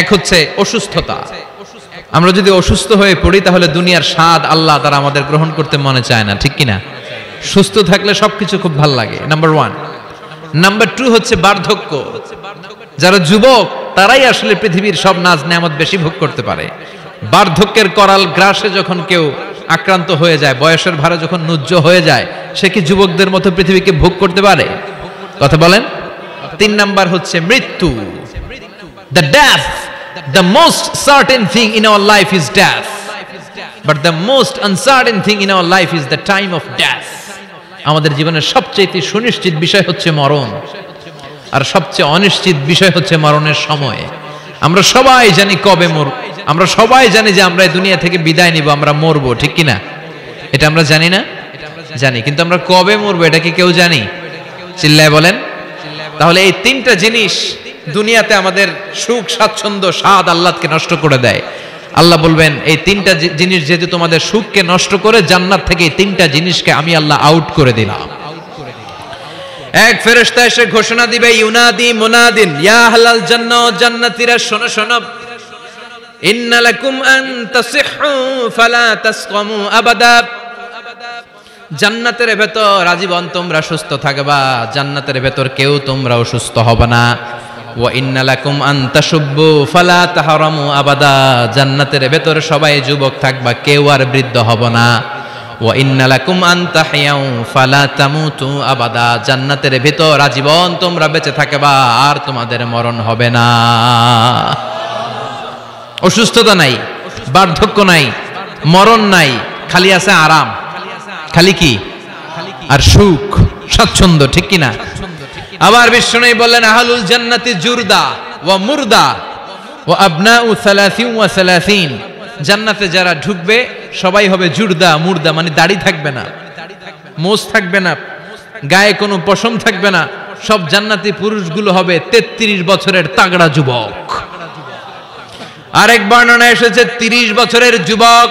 এক হচ্ছে অসুস্থতা। আমরা যদি অসুস্থ হয়ে পড়ি তাহলে দুনিয়ার স্বাদ আল্লাহ তারা আমাদের গ্রহণ করতে মনে চায় না, ঠিক কিনা? সুস্থ থাকলে সবকিছু খুব ভালো লাগে, নাম্বার ওয়ান। নাম্বার টু হচ্ছে বার্ধক্য। যারা যুবক তারাই আসলে পৃথিবীর সব নাজ নেয়ামত বেশি ভোগ করতে পারে। বার্ধক্যের করাল গ্রাসে যখন কেউ আক্রান্ত হয়ে যায়, বয়সের ভারে যখন নুজ্জ হয়ে যায়, সে কি যুবকদের মতো পৃথিবীকে ভোগ করতে পারে? কথা বলেন। তিন নাম্বার হচ্ছে মৃত্যু, the death. The most certain thing in our life is death, but the most uncertain thing in our life is the time of death. আমাদের জীবনের সবচেয়ে সুনিশ্চিত বিষয় হচ্ছে মরণ, আর সবচেয়ে অনিশ্চিত বিষয় হচ্ছে মরণের সময়। আমরা সবাই জানি কবে মরব, আমরা সবাই জানি যে আমরা এই দুনিয়া থেকে বিদায় নিব, আমরা মরবো, ঠিক কিনা? এটা আমরা জানি না? জানি, কিন্তু আমরা কবে মরবো এটা কি কেউ জানি? চিল্লায় বলেন। তাহলে এই তিনটা জিনিস দুনিয়াতে আমাদের সুখ স্বাচ্ছন্দ্য স্বাদ আল্লাহকে নষ্ট করে দেয়। আল্লাহ বলবেন এই তিনটা জিনিস যেহেতু তোমাদের সুখকে নষ্ট করে, জান্নাত থেকে এই তিনটা জিনিসকে আমি আল্লাহ আউট করে দিলাম। এক ফেরেশতা এসে ঘোষণা দিবে, ইউনাদি মুনাদিন ইয়া আহলাল জান্নাহ, জান্নাতীরা শোনো শোনো, ইন্না লাকুম আন তাসিহু ফালা তাসকামু আবাদা, জান্নাতের ভেতর আজীবন তোমরা সুস্থ থাকবা, জান্নাতের ভেতর কেউ তোমরা অসুস্থ হবে না। ওয়া ইন্না লাকুম আন তাশুব্বু ফালা তাহরামু আবাদা, জান্নাতের ভেতর সবাই যুবক থাকবা, কেউ আর বৃদ্ধ হবে না। ওয়া ইন্না লাকুম আন তাহইয়াউ ফালা তামুতু আবাদা, জান্নাতের ভিতর আজীবন তোমরা বেঁচে থাকবা, আর তোমাদের মরণ হবে না। অসুস্থতা নাই, বার্ধক্য নাই, মরণ নাই, খালি আছে আরাম। খালি কি? আর সুখ, স্বাচ্ছন্দ্য, ঠিক কিনা? আবার বিষ্ণু বললেন আহলুল জান্নাতি জুরদা ওয়া মুরদা ওয়া আবনাউ 30 ওয়া 30। জান্নাতে যারা ঢুকবে সবাই হবে জুরদা মুরদা, মানে দাড়ি থাকবে না, মোজ থাকবে না, গায়ে কোনো পশম থাকবে না। সব জান্নাতি পুরুষগুলো হবে 33 বছরের তাগড়া যুবক। আরেক বর্ণনা এসেছে 30 বছরের যুবক।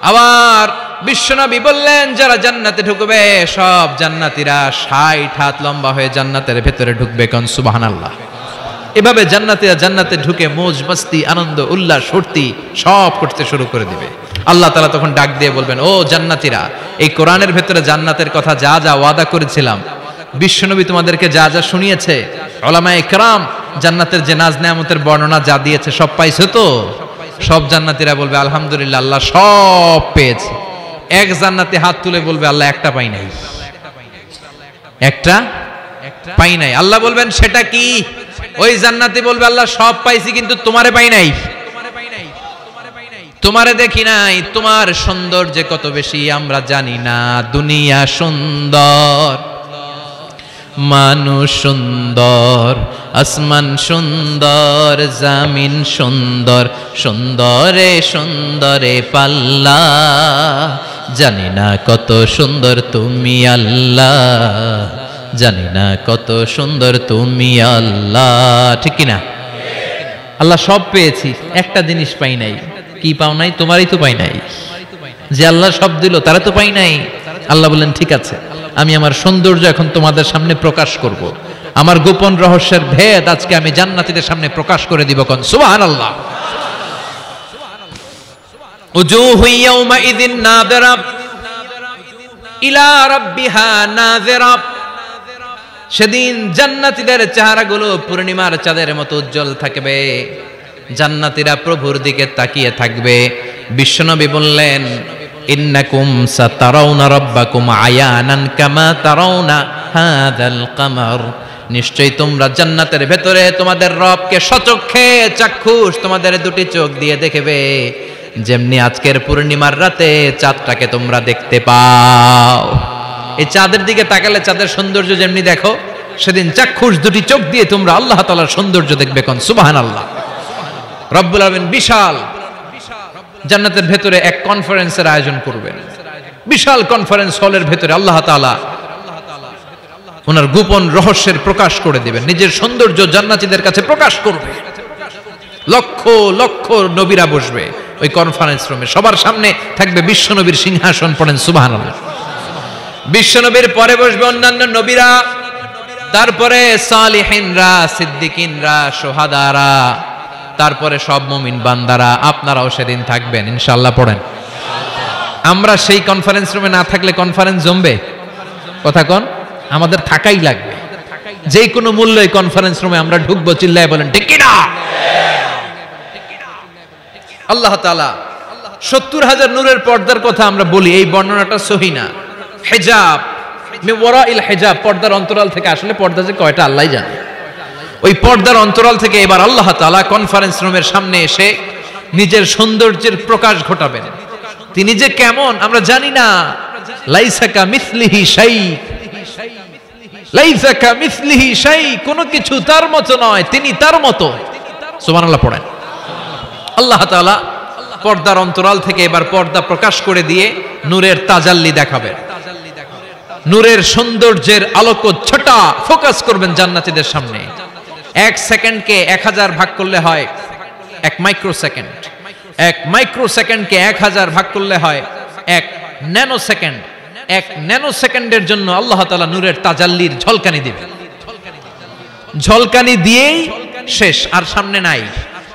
আবার বিশ্বনবী বললেন যারা জান্নাতে ঢুকবে সব জান্নাতীরা 60 হাত লম্বা হয়ে জান্নাতের ভেতরে ঢুকবে। কোন সুবহানাল্লাহ। এভাবে জান্নাতীরা জান্নাতে ঢুকে মৌজ মস্তি আনন্দ উল্লাস ফুর্তি সব করতে শুরু করে দিবে। আল্লাহ তাআলা তখন ডাক দিয়ে বলবেন, ও জান্নাতীরা, এই কোরআনের ভেতরে জান্নাতের কথা যা যা ওয়াদা করেছিলাম, বিশ্বনবী তোমাদেরকে যা যা শুনিয়েছে, উলামায়ে কেরাম জান্নাতের যে নাজ নেয়ামতের বর্ণনা যা দিয়েছে সব পাইছো তো? সব জান্নাতীরা বলবে আলহামদুলিল্লাহ, আল্লাহ সব পেয়েছে। এক জান্নাতি হাত তুলে বলবে আল্লাহ একটা পাই নাই, একটা পাই নাই। আল্লাহ বলবেন সেটা কি? ওই জান্নাতি বলবে আল্লাহ সব পাইছি কিন্তু তোমারে পাই নাই, তোমারে দেখি নাই, তোমার সৌন্দর্য কত বেশি আমরা জানি না। দুনিয়া সুন্দর, মানুষ সুন্দর, আসমান সুন্দর, জামিন সুন্দর, সুন্দরে সুন্দরে পাল্লা, জানি না কত সুন্দর তুমি আল্লাহ, জানি না কত সুন্দর তুমি আল্লাহ, ঠিক কিনা? আল্লাহ সব পেয়েছি, একটা জিনিস পাই নাই। কি পাও নাই? তোমারই তো পাই নাই। যে আল্লাহ সব দিল তারা তো পাই নাই। আল্লাহ বলেন ঠিক আছে, আমি আমার সৌন্দর্য এখন তোমাদের সামনে প্রকাশ করব। আমার গোপন রহস্যের ভেদ আজকে আমি জান্নাতীদের সামনে প্রকাশ করে দিব। কোন সুবহানাল্লাহ। উজুহু ইয়াউমাইযিন নাযিরা ইলা রাব্বিহা নাযিরা। সেদিন জান্নাতীদের চেহারাগুলো পূর্ণিমার চাঁদের মতো উজ্জ্বল থাকবে। জান্নাতীরা প্রভুর দিকে তাকিয়ে থাকবে। বিশ্বনবী বললেন, ইন্নাকুম সাতারাউনা রাব্বাকুম আয়ানান কামা তারাউনা হাযাল কামার। নিশ্চয়ই তোমরা জান্নাতের ভেতরে তোমাদের রবকে সচক্ষে চাক্ষুষ তোমাদের দুটি চোখ দিয়ে দেখবে, যেমনি আজকের পূর্ণিমার রাতে চাঁদটাকে তোমরা দেখতে পাও। এই চাঁদের দিকে তাকালে চাঁদের সৌন্দর্য যেমনি দেখো, সেদিন চাক্ষুষ দুটি চোখ দিয়ে তোমরা আল্লাহ তাআলার সৌন্দর্য দেখবে। কোন সুবহানাল্লাহ। রব্বুল আলামিন বিশাল জান্নাতের ভেতরে এক কনফারেন্সের আয়োজন করবেন। বিশাল কনফারেন্স হলের ভেতরে আল্লাহ তাআলা ওনার গোপন রহস্যের প্রকাশ করে দিবেন, নিজের সৌন্দর্য জান্নাতীদের কাছে প্রকাশ করবে। লক্ষ লক্ষ নবীরা বসবে ওই কনফারেন্স রুমে, সবার সামনে থাকবে বিশ্বনবীর সিংহাসন। পড়েন সুবহানাল্লাহ। বিশ্বনবীর পরে বসবে অন্যান্য নবীরা, তারপরে সালিহিনরা, সিদ্দিকিনরা, শুহাদারা, তারপরে সব মুমিন বান্দারা। আপনারাও সেদিন থাকবেন ইনশাআল্লাহ। পড়েন। আমরা সেই কনফারেন্স রুমে না থাকলে কনফারেন্স জমবে? কথা কোন? আমাদের থাকাই লাগবে। যে কোনো মূল্যে কনফারেন্স রুমে আমরা ঢুকবো। চিল্লায় বলেন ঠিক কিনা? আল্লাহ তাআলা 70,000 নূরের পর্দার কথা আমরা বলি, এই বর্ণনাটা সহি না। হিজাব মে ওয়ারাইল হিজাব, পর্দার অন্তরাল থেকে। আসলে পর্দা যে কয়টা আল্লাহই জানে। ওই পর্দার অন্তরাল থেকে এবার আল্লাহ তাআলা কনফারেন্স রুমের সামনে এসে নিজের সৌন্দর্যের প্রকাশ ঘটাবেন। তিনি যে কেমন আমরা জানি না। লাইসা কামিসলিহি শাই, লাইসা কামিসলিহি শাই, কোনো কিছু তার মতো নয়, তিনি তার মতো। সুবহানাল্লাহ। পড়েন। আল্লাহ তাআলা পর্দার অন্তরাল থেকে এবার পর্দা প্রকাশ করে দিয়ে নূরের তাজাল্লি দেখাবেন। নূরের সৌন্দর্যের আলোকচ্ছটা ফোকাস করবেন জান্নাতীদের সামনে। 1 সেকেন্ডকে 1000 ভাগ করলে হয় 1 মাইক্রোসেকেন্ড। 1 মাইক্রোসেকেন্ডকে 1000 ভাগ করলে হয় 1 ন্যানোসেকেন্ড। 1 ন্যানোসেকেন্ডের জন্য আল্লাহ তাআলা নূরের তাজাল্লির ঝলকানি দিবেন। ঝলকানি দিয়েই শেষ, আর সামনে নাই।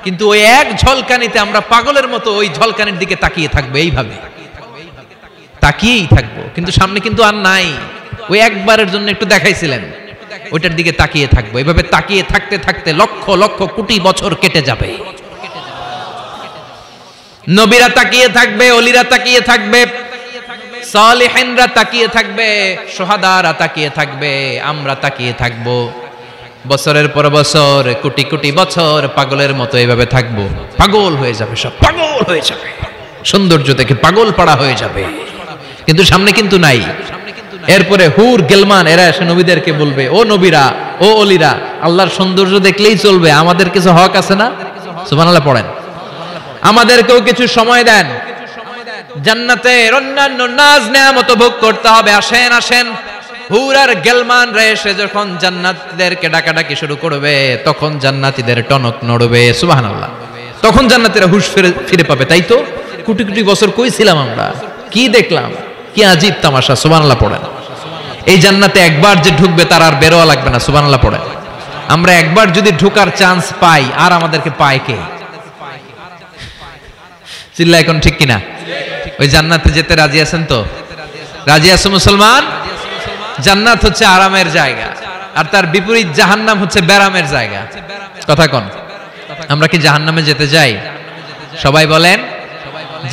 কিন্তু ওই এক ঝলকানিতে আমরা পাগলের মতো ওই ঝলকানির দিকে তাকিয়ে থাকবো, এইভাবে তাকিয়েই থাকবো। কিন্তু সামনে কিন্তু আর নাই। ওই একবারের জন্য একটু দেখাইছিলেন, ওইটার দিকে তাকিয়ে থাকবো। এইভাবে তাকিয়ে থাকতে থাকতে লক্ষ লক্ষ কোটি বছর কেটে যাবে। নবীরা তাকিয়ে থাকবে, অলিরা তাকিয়ে থাকবে, সালিহিনরা তাকিয়ে থাকবে, শুহাদারা তাকিয়ে থাকবে, আমরা তাকিয়ে থাকব। বছরের পর বছর, কোটি কোটি বছর পাগলের মতো এভাবে থাকবো। পাগল হয়ে যাবে, সব পাগল হয়ে যাবে, সৌন্দর্য দেখে পাগল পাড়া হয়ে যাবে, কিন্তু সামনে কিন্তু নাই। এরপরে হুর গেলমান এরা এসে নবীদেরকে বলবে, ও নবীরা, ও অলিরা, আল্লাহর সৌন্দর্য দেখলেই চলবে, আমাদের কিছু হক আছে না? সুবহানাল্লাহ পড়েন। আমাদেরকেও কিছু সময় দেন, জান্নাতের অন্যান্য নাজ নেয়ামত ভোগ করতে হবে। আসেন আসেন। হুর আর গেলমান রে এসে যখন জান্নাতীদেরকে ডাকাডাকি শুরু করবে, তখন জান্নাতীদের টনক নড়বে। সুবহানাল্লাহ। তখন জান্নাতীরা হুঁশ ফিরে পাবে। তাই তো কোটি কোটি বছর কই ছিলাম আমরা, কি দেখলাম, কি আজীব তামাশা। সুবহানাল্লাহ পড়েন। এই জান্নাতে একবার যে ঢুকবে তার আর বেরোয়া লাগবে না। সুবহানাল্লাহ পড়েন। আমরা একবার যদি ঢোকার চান্স পাই, আর আমাদেরকে পায় কে? চিল্লা এখন ঠিক কিনা? ওই জান্নাতে যেতে রাজি আছেন তো? রাজি আছো মুসলমান? জান্নাত হচ্ছে আরামের জায়গা, আর তার বিপরীত জাহান্নাম হচ্ছে ব্যারামের জায়গা। কথা কোন? আমরা কি জাহান্নামে যেতে চাই? সবাই বলেন।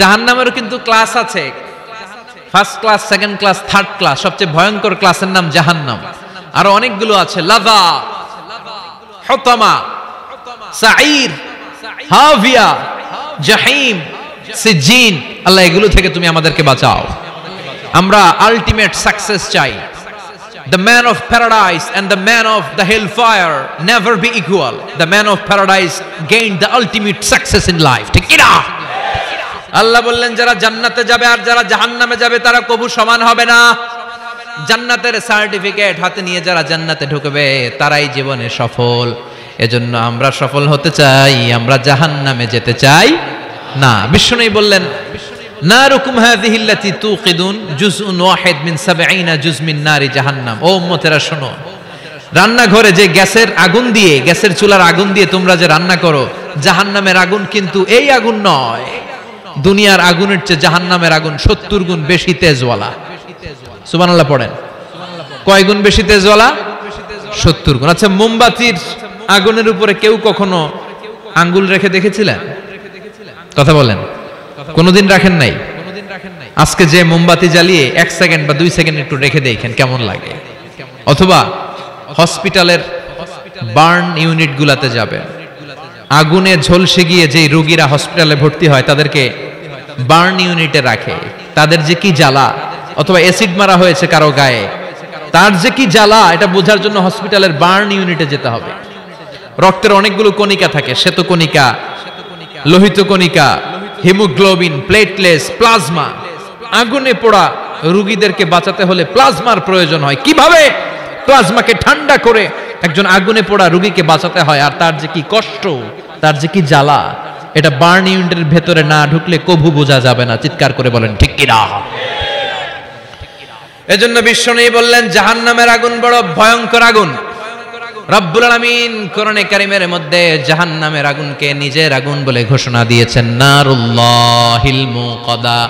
জাহান্নামেরও কিন্তু ক্লাস আছে, first class, second class, third class. সবচেয়ে ভয়ঙ্কর ক্লাসের নাম জাহান্নাম। আরো অনেকগুলো আছে, লাযা, হুতামা, সাঈর, হাভিয়া, জাহিম, সিজিন। আল্লাহ এগুলো থেকে তুমি আমাদেরকে বাঁচাও। আমরা আলটিমেট সাকসেস চাই। The man of paradise and the man of the hellfire never be equal. The man of paradise gained the ultimate success in life. ঠিক কি না? আল্লাহ বললেন, যারা জান্নাতে যাবে আর যারা জাহান্নামে যাবে তারা কবু সমান হবে না। জান্নাতের সার্টিফিকেট হাতে নিয়ে যারা জান্নাতে ঢুকবে তারাই জীবনে সফল। এজন্য আমরা সফল হতে চাই, আমরা জাহান্নামে যেতে চাই না। বিষ্ণু বললেন, নারুকুম হাযিহিল্লাতী তুকিদুন জুজউন ওয়াহিদ মিন ৭০ জুজ মিন নারি জাহান্নাম। ও উম্মতেরা শোনো, রান্নাঘরে যে গ্যাসের আগুন দিয়ে, গ্যাসের চুলার আগুন দিয়ে তোমরা যে রান্না করো, জাহান্নামের আগুন কিন্তু এই আগুন নয়। দুনিয়ার আগুনের চেয়ে জাহান্নামের আগুন ৭০ গুণ বেশি তেজওয়ালা। সুবহানাল্লাহ পড়েন। কয় গুণ বেশি তেজওয়ালা? ৭০ গুণ। আচ্ছা, মোমবাতির আগুনের উপরে কেউ কখনো আঙ্গুল রেখে দেখেছিলেন? কথা বলেন। কোনদিন রাখেন নাই? আজকে যে মোমবাতি জ্বালিয়ে 1 সেকেন্ড বা 2 সেকেন্ড একটু রেখে দেখেন কেমন লাগে। অথবা হসপিটালের বার্ন ইউনিট গুলাতে যাবে, আগুনে ঝলসে গিয়ে যে রোগীরা হসপিটালে ভর্তি হয় তাদেরকে বার্ন ইউনিটে রাখে, তাদের যে কি জ্বালা। অথবা অ্যাসিড মারা হয়েছে কারো গায়ে, তার যে কি জ্বালা, এটা বোঝার জন্য হসপিটালের বার্ন ইউনিটে যেতে হবে। রক্তের অনেকগুলো কণিকা থাকে, শ্বেত কণিকা, লোহিত কণিকা, হিমোগ্লোবিন, প্লেটলেটস, প্লাজমা। আগুনে পোড়া রোগীদেরকে বাঁচাতে হলে প্লাজমার প্রয়োজন হয়। কিভাবে প্লাজমাকে ঠান্ডা করে একজন আগুনে পোড়া রোগীকে বাঁচাতে হয়, আর তার যে কি কষ্ট, তার যে কি জ্বালা, এটা বার্ন ইউনিটের ভেতরে না ঢুকলে কভু বোঝা যাবে না। চিৎকার করে বলেন ঠিক কি না? এজন্য বিশ্বনবী বললেন, জাহান্নামের আগুন বড় ভয়ঙ্কর আগুন। রব্বুল আলামিন কোরআনে কারীমের মধ্যে জাহান্নামের আগুনকে নিজের আগুন বলে ঘোষণা দিয়েছেন, নারুল্লাহিল মুকাদা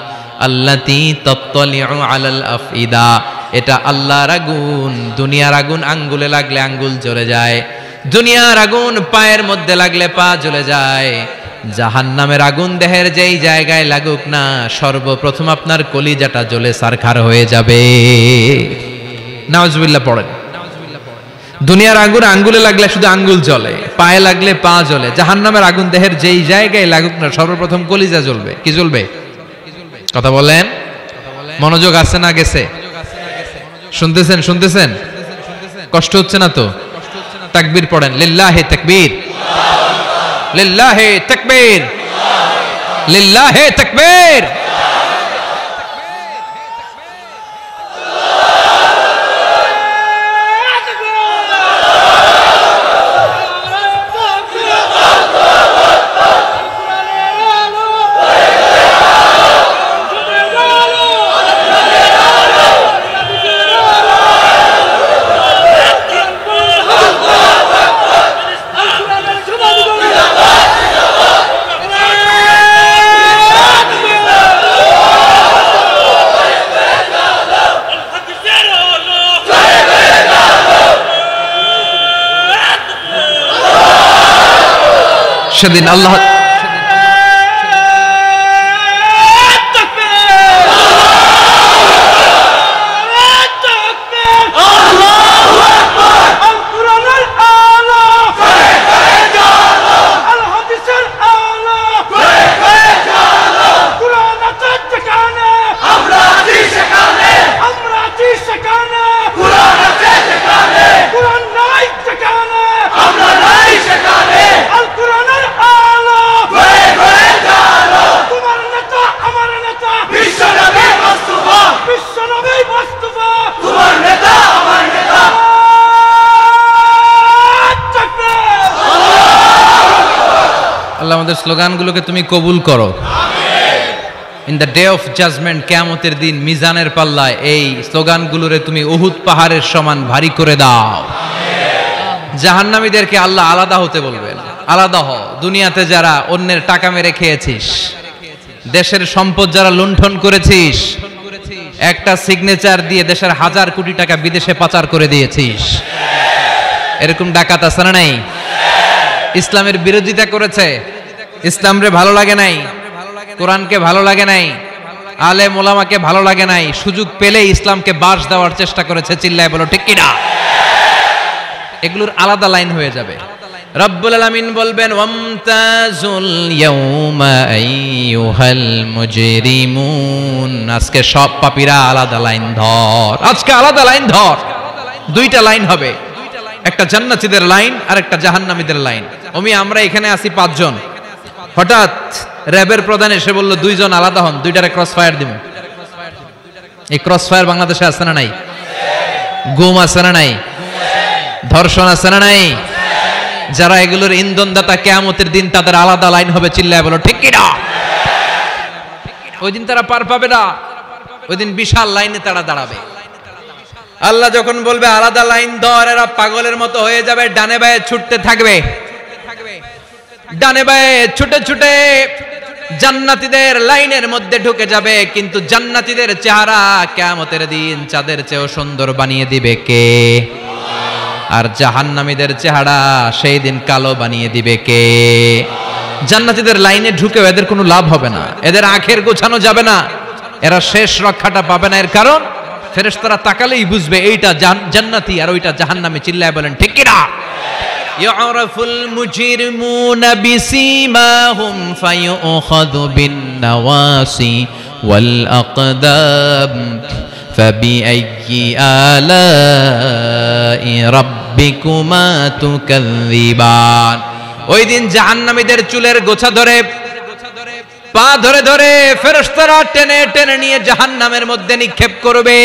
আল্লাতী তাত্তালিউ আলাল আফইদা। এটা আল্লাহর আগুন। দুনিয়ার আগুন আঙ্গুলে লাগলে আঙ্গুল জ্বলে যায়, দুনিয়ার আগুন পায়ের মধ্যে লাগলে পা জ্বলে যায়। জাহান্নামের আগুন দেহের যেই জায়গায় লাগুক না, সর্বপ্রথম আপনার কলিজাটা জ্বলে সারখার হয়ে যাবে। নাউজুবিল্লাহ পড়েন। দুনিয়ার আগুন আঙ্গুলে লাগলে শুধু আঙ্গুল জ্বলে, পায়ে লাগলে পা জ্বলে। জাহান্নামের আগুন দেহের যেই জায়গায় লাগুক না, সর্বপ্রথম কলিজা জ্বলবে। কি জ্বলবে? কথা বলেন। মনোযোগ আছে না গেছে? শুনতেছেন? শুনতেছেন? কষ্ট হচ্ছে না তো? তাকবীর পড়েন। লিল্লাহি তাকবীর, লিল্লাহি তাকবীর, লিল্লাহি তাকবীর। সেদিন আল্লাহ আমাদের স্লোগানগুলোকে তুমি কবুল করো। In the day of judgement, কিয়ামতের দিন মিজানের পাল্লায় এই স্লোগানগুলোরে তুমি উহুদ পাহাড়ের সমান ভারী করে দাও। জাহান্নামীদেরকে আল্লাহ আলাদা হতে বলবেন, আলাদা হ। দুনিয়াতে যারা অন্যের টাকা মেরে খেয়েছিস, দেশের সম্পদ যারা লুণ্ঠন করেছিস, একটা সিগনেচার দিয়ে দেশের 1000 কোটি টাকা বিদেশে পাচার করে দিয়েছিস, এরকম ডাকাত আছে না নাই? ইসলামের বিরোধিতা করেছে, ইসলামরে ভালো লাগে নাই, কোরআনকে ভালো লাগে নাই, আলেম ওলামাকে ভালো লাগে নাই, সুযোগ পেলে ইসলামকে বাস দেওয়ার চেষ্টা করেছে। চিল্লায় বলো ঠিক কিনা? এগুলোর আলাদা লাইন হয়ে যাবে। রব্বুল আলামিন বলবেন ওয়ামতাজুল ইয়াউমা আইয়ুহাল মুজরিমুন, আজকে সব পাপীরা আলাদা লাইন ধর, আজকে আলাদা লাইন ধর। দুইটা লাইন হবে, একটা জান্নাতীদের লাইন আর একটা জাহান্নামীদের লাইন। আমরা এখানে আছি 5 জন, হঠাৎ র্যাবের প্রধান এসে বলল 2 জন আলাদা হন, দুইটারে ক্রস ফায়ার দিব। এই ক্রস ফায়ার বাংলাদেশে আছে না নাই? গুম আছে না নাই? ধর্ষণ আছে না নাই? যারা এগুলোর ইন্ধনদাতা, কিয়ামতের দিন তাদের আলাদা লাইন হবে। চিল্লায় বলো ঠিক কিনা? ওই দিন তারা পার পাবে না, ওই দিন বিশাল লাইনে তারা দাঁড়াবে। আল্লাহ যখন বলবে আলাদা লাইন ধর, এরা পাগলের মতো হয়ে যাবে, ডানে বায়ে ছুটতে থাকবে। ডানে বায়ে ছুটে ছুটে জান্নাতীদের লাইনের মধ্যে ঢুকে যাবে, কিন্তু জান্নাতীদের চেহারা কিয়ামতের দিন চাঁদের চেয়েও সুন্দর বানিয়ে দিবে কে? আর জাহান্নামীদের চেহারা সেই দিন কালো বানিয়ে দিবে কে? জান্নাতীদের লাইনে ঢুকেও এদের কোনো লাভ হবে না, এদের আখের গোছানো যাবে না, এরা শেষ রক্ষাটা পাবে না। এর কারণ ফেরেশতারা তাকালেই বুঝবে এইটা জান্নাতি আর ওইটা জাহান্নামী। চিল্লায় বলেন ঠিক কিনা? ইউরাফুল মুজরিমুনা বিসীমাহুম ফায়ুখাযু বিন নাওয়াসি ওয়াল আকদাম ফাবিআইয়ি আলাই রাব্বিকুমা তুকাযযিবান। ওই দিন জাহান্নামীদের চুলের গোছা ধরে, পা ধরে ধরে ফেরেশতারা টেনে টেনে নিয়ে জাহান্নামের মধ্যে নিক্ষেপ করবে।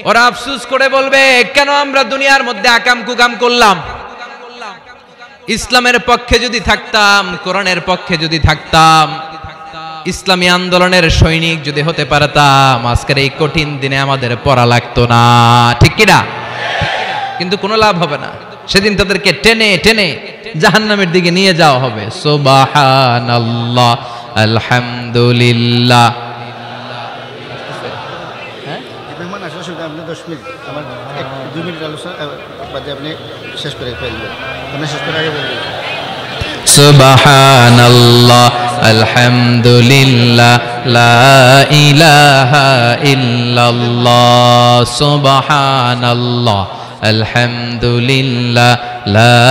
ওরা আফসোস করে বলবে, কেন আমরা দুনিয়ার মধ্যে আকাম কুকাম করলাম? ইসলামের পক্ষে যদি থাকতাম, কোরআনের পক্ষে যদি থাকতাম, ইসলামী আন্দোলনের সৈনিক যদি হতে পারতাম, আজকের এই কঠিন দিনে আমাদের পড়া লাগতো না। ঠিক কিনা? কিন্তু কোনো লাভ হবে না। সেদিন তাদেরকে টেনে টেনে জাহান্নামের দিকে নিয়ে যাওয়া হবে। সুবহানাল্লাহ, আলহামদুলিল্লাহ। সুবহানাল্লাহ, আলহামদুলিল্লাহ, লা ইলাহা ইল্লাল্লাহ। সুবহানাল্লাহ, আলহামদুলিল্লাহ, লা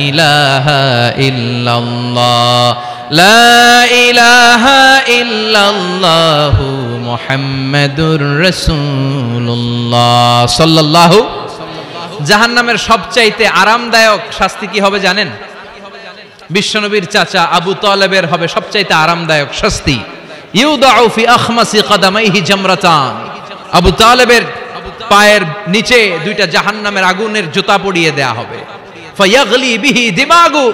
ইলাহা ইল্লাল্লাহ, লা ইলাহা ইল্লাল্লাহু মুহাম্মাদুর রাসূলুল্লাহ সাল্লাল্লাহু। জাহান্নামের সবচাইতে আরামদায়ক শাস্তি কি হবে জানেন? বিশ্বনবীর চাচা আবু তালেবের হবে সবচাইতে আরামদায়ক শাস্তি। ইউদাউ ফি আখমাসি কদামাইহি জামরাতান। আবু তালেবের পায়ের নিচে 2টা জাহান্নামের আগুনের জুতা পরিয়ে দেয়া হবে। ফায়াগলি বিহি দিমাগু।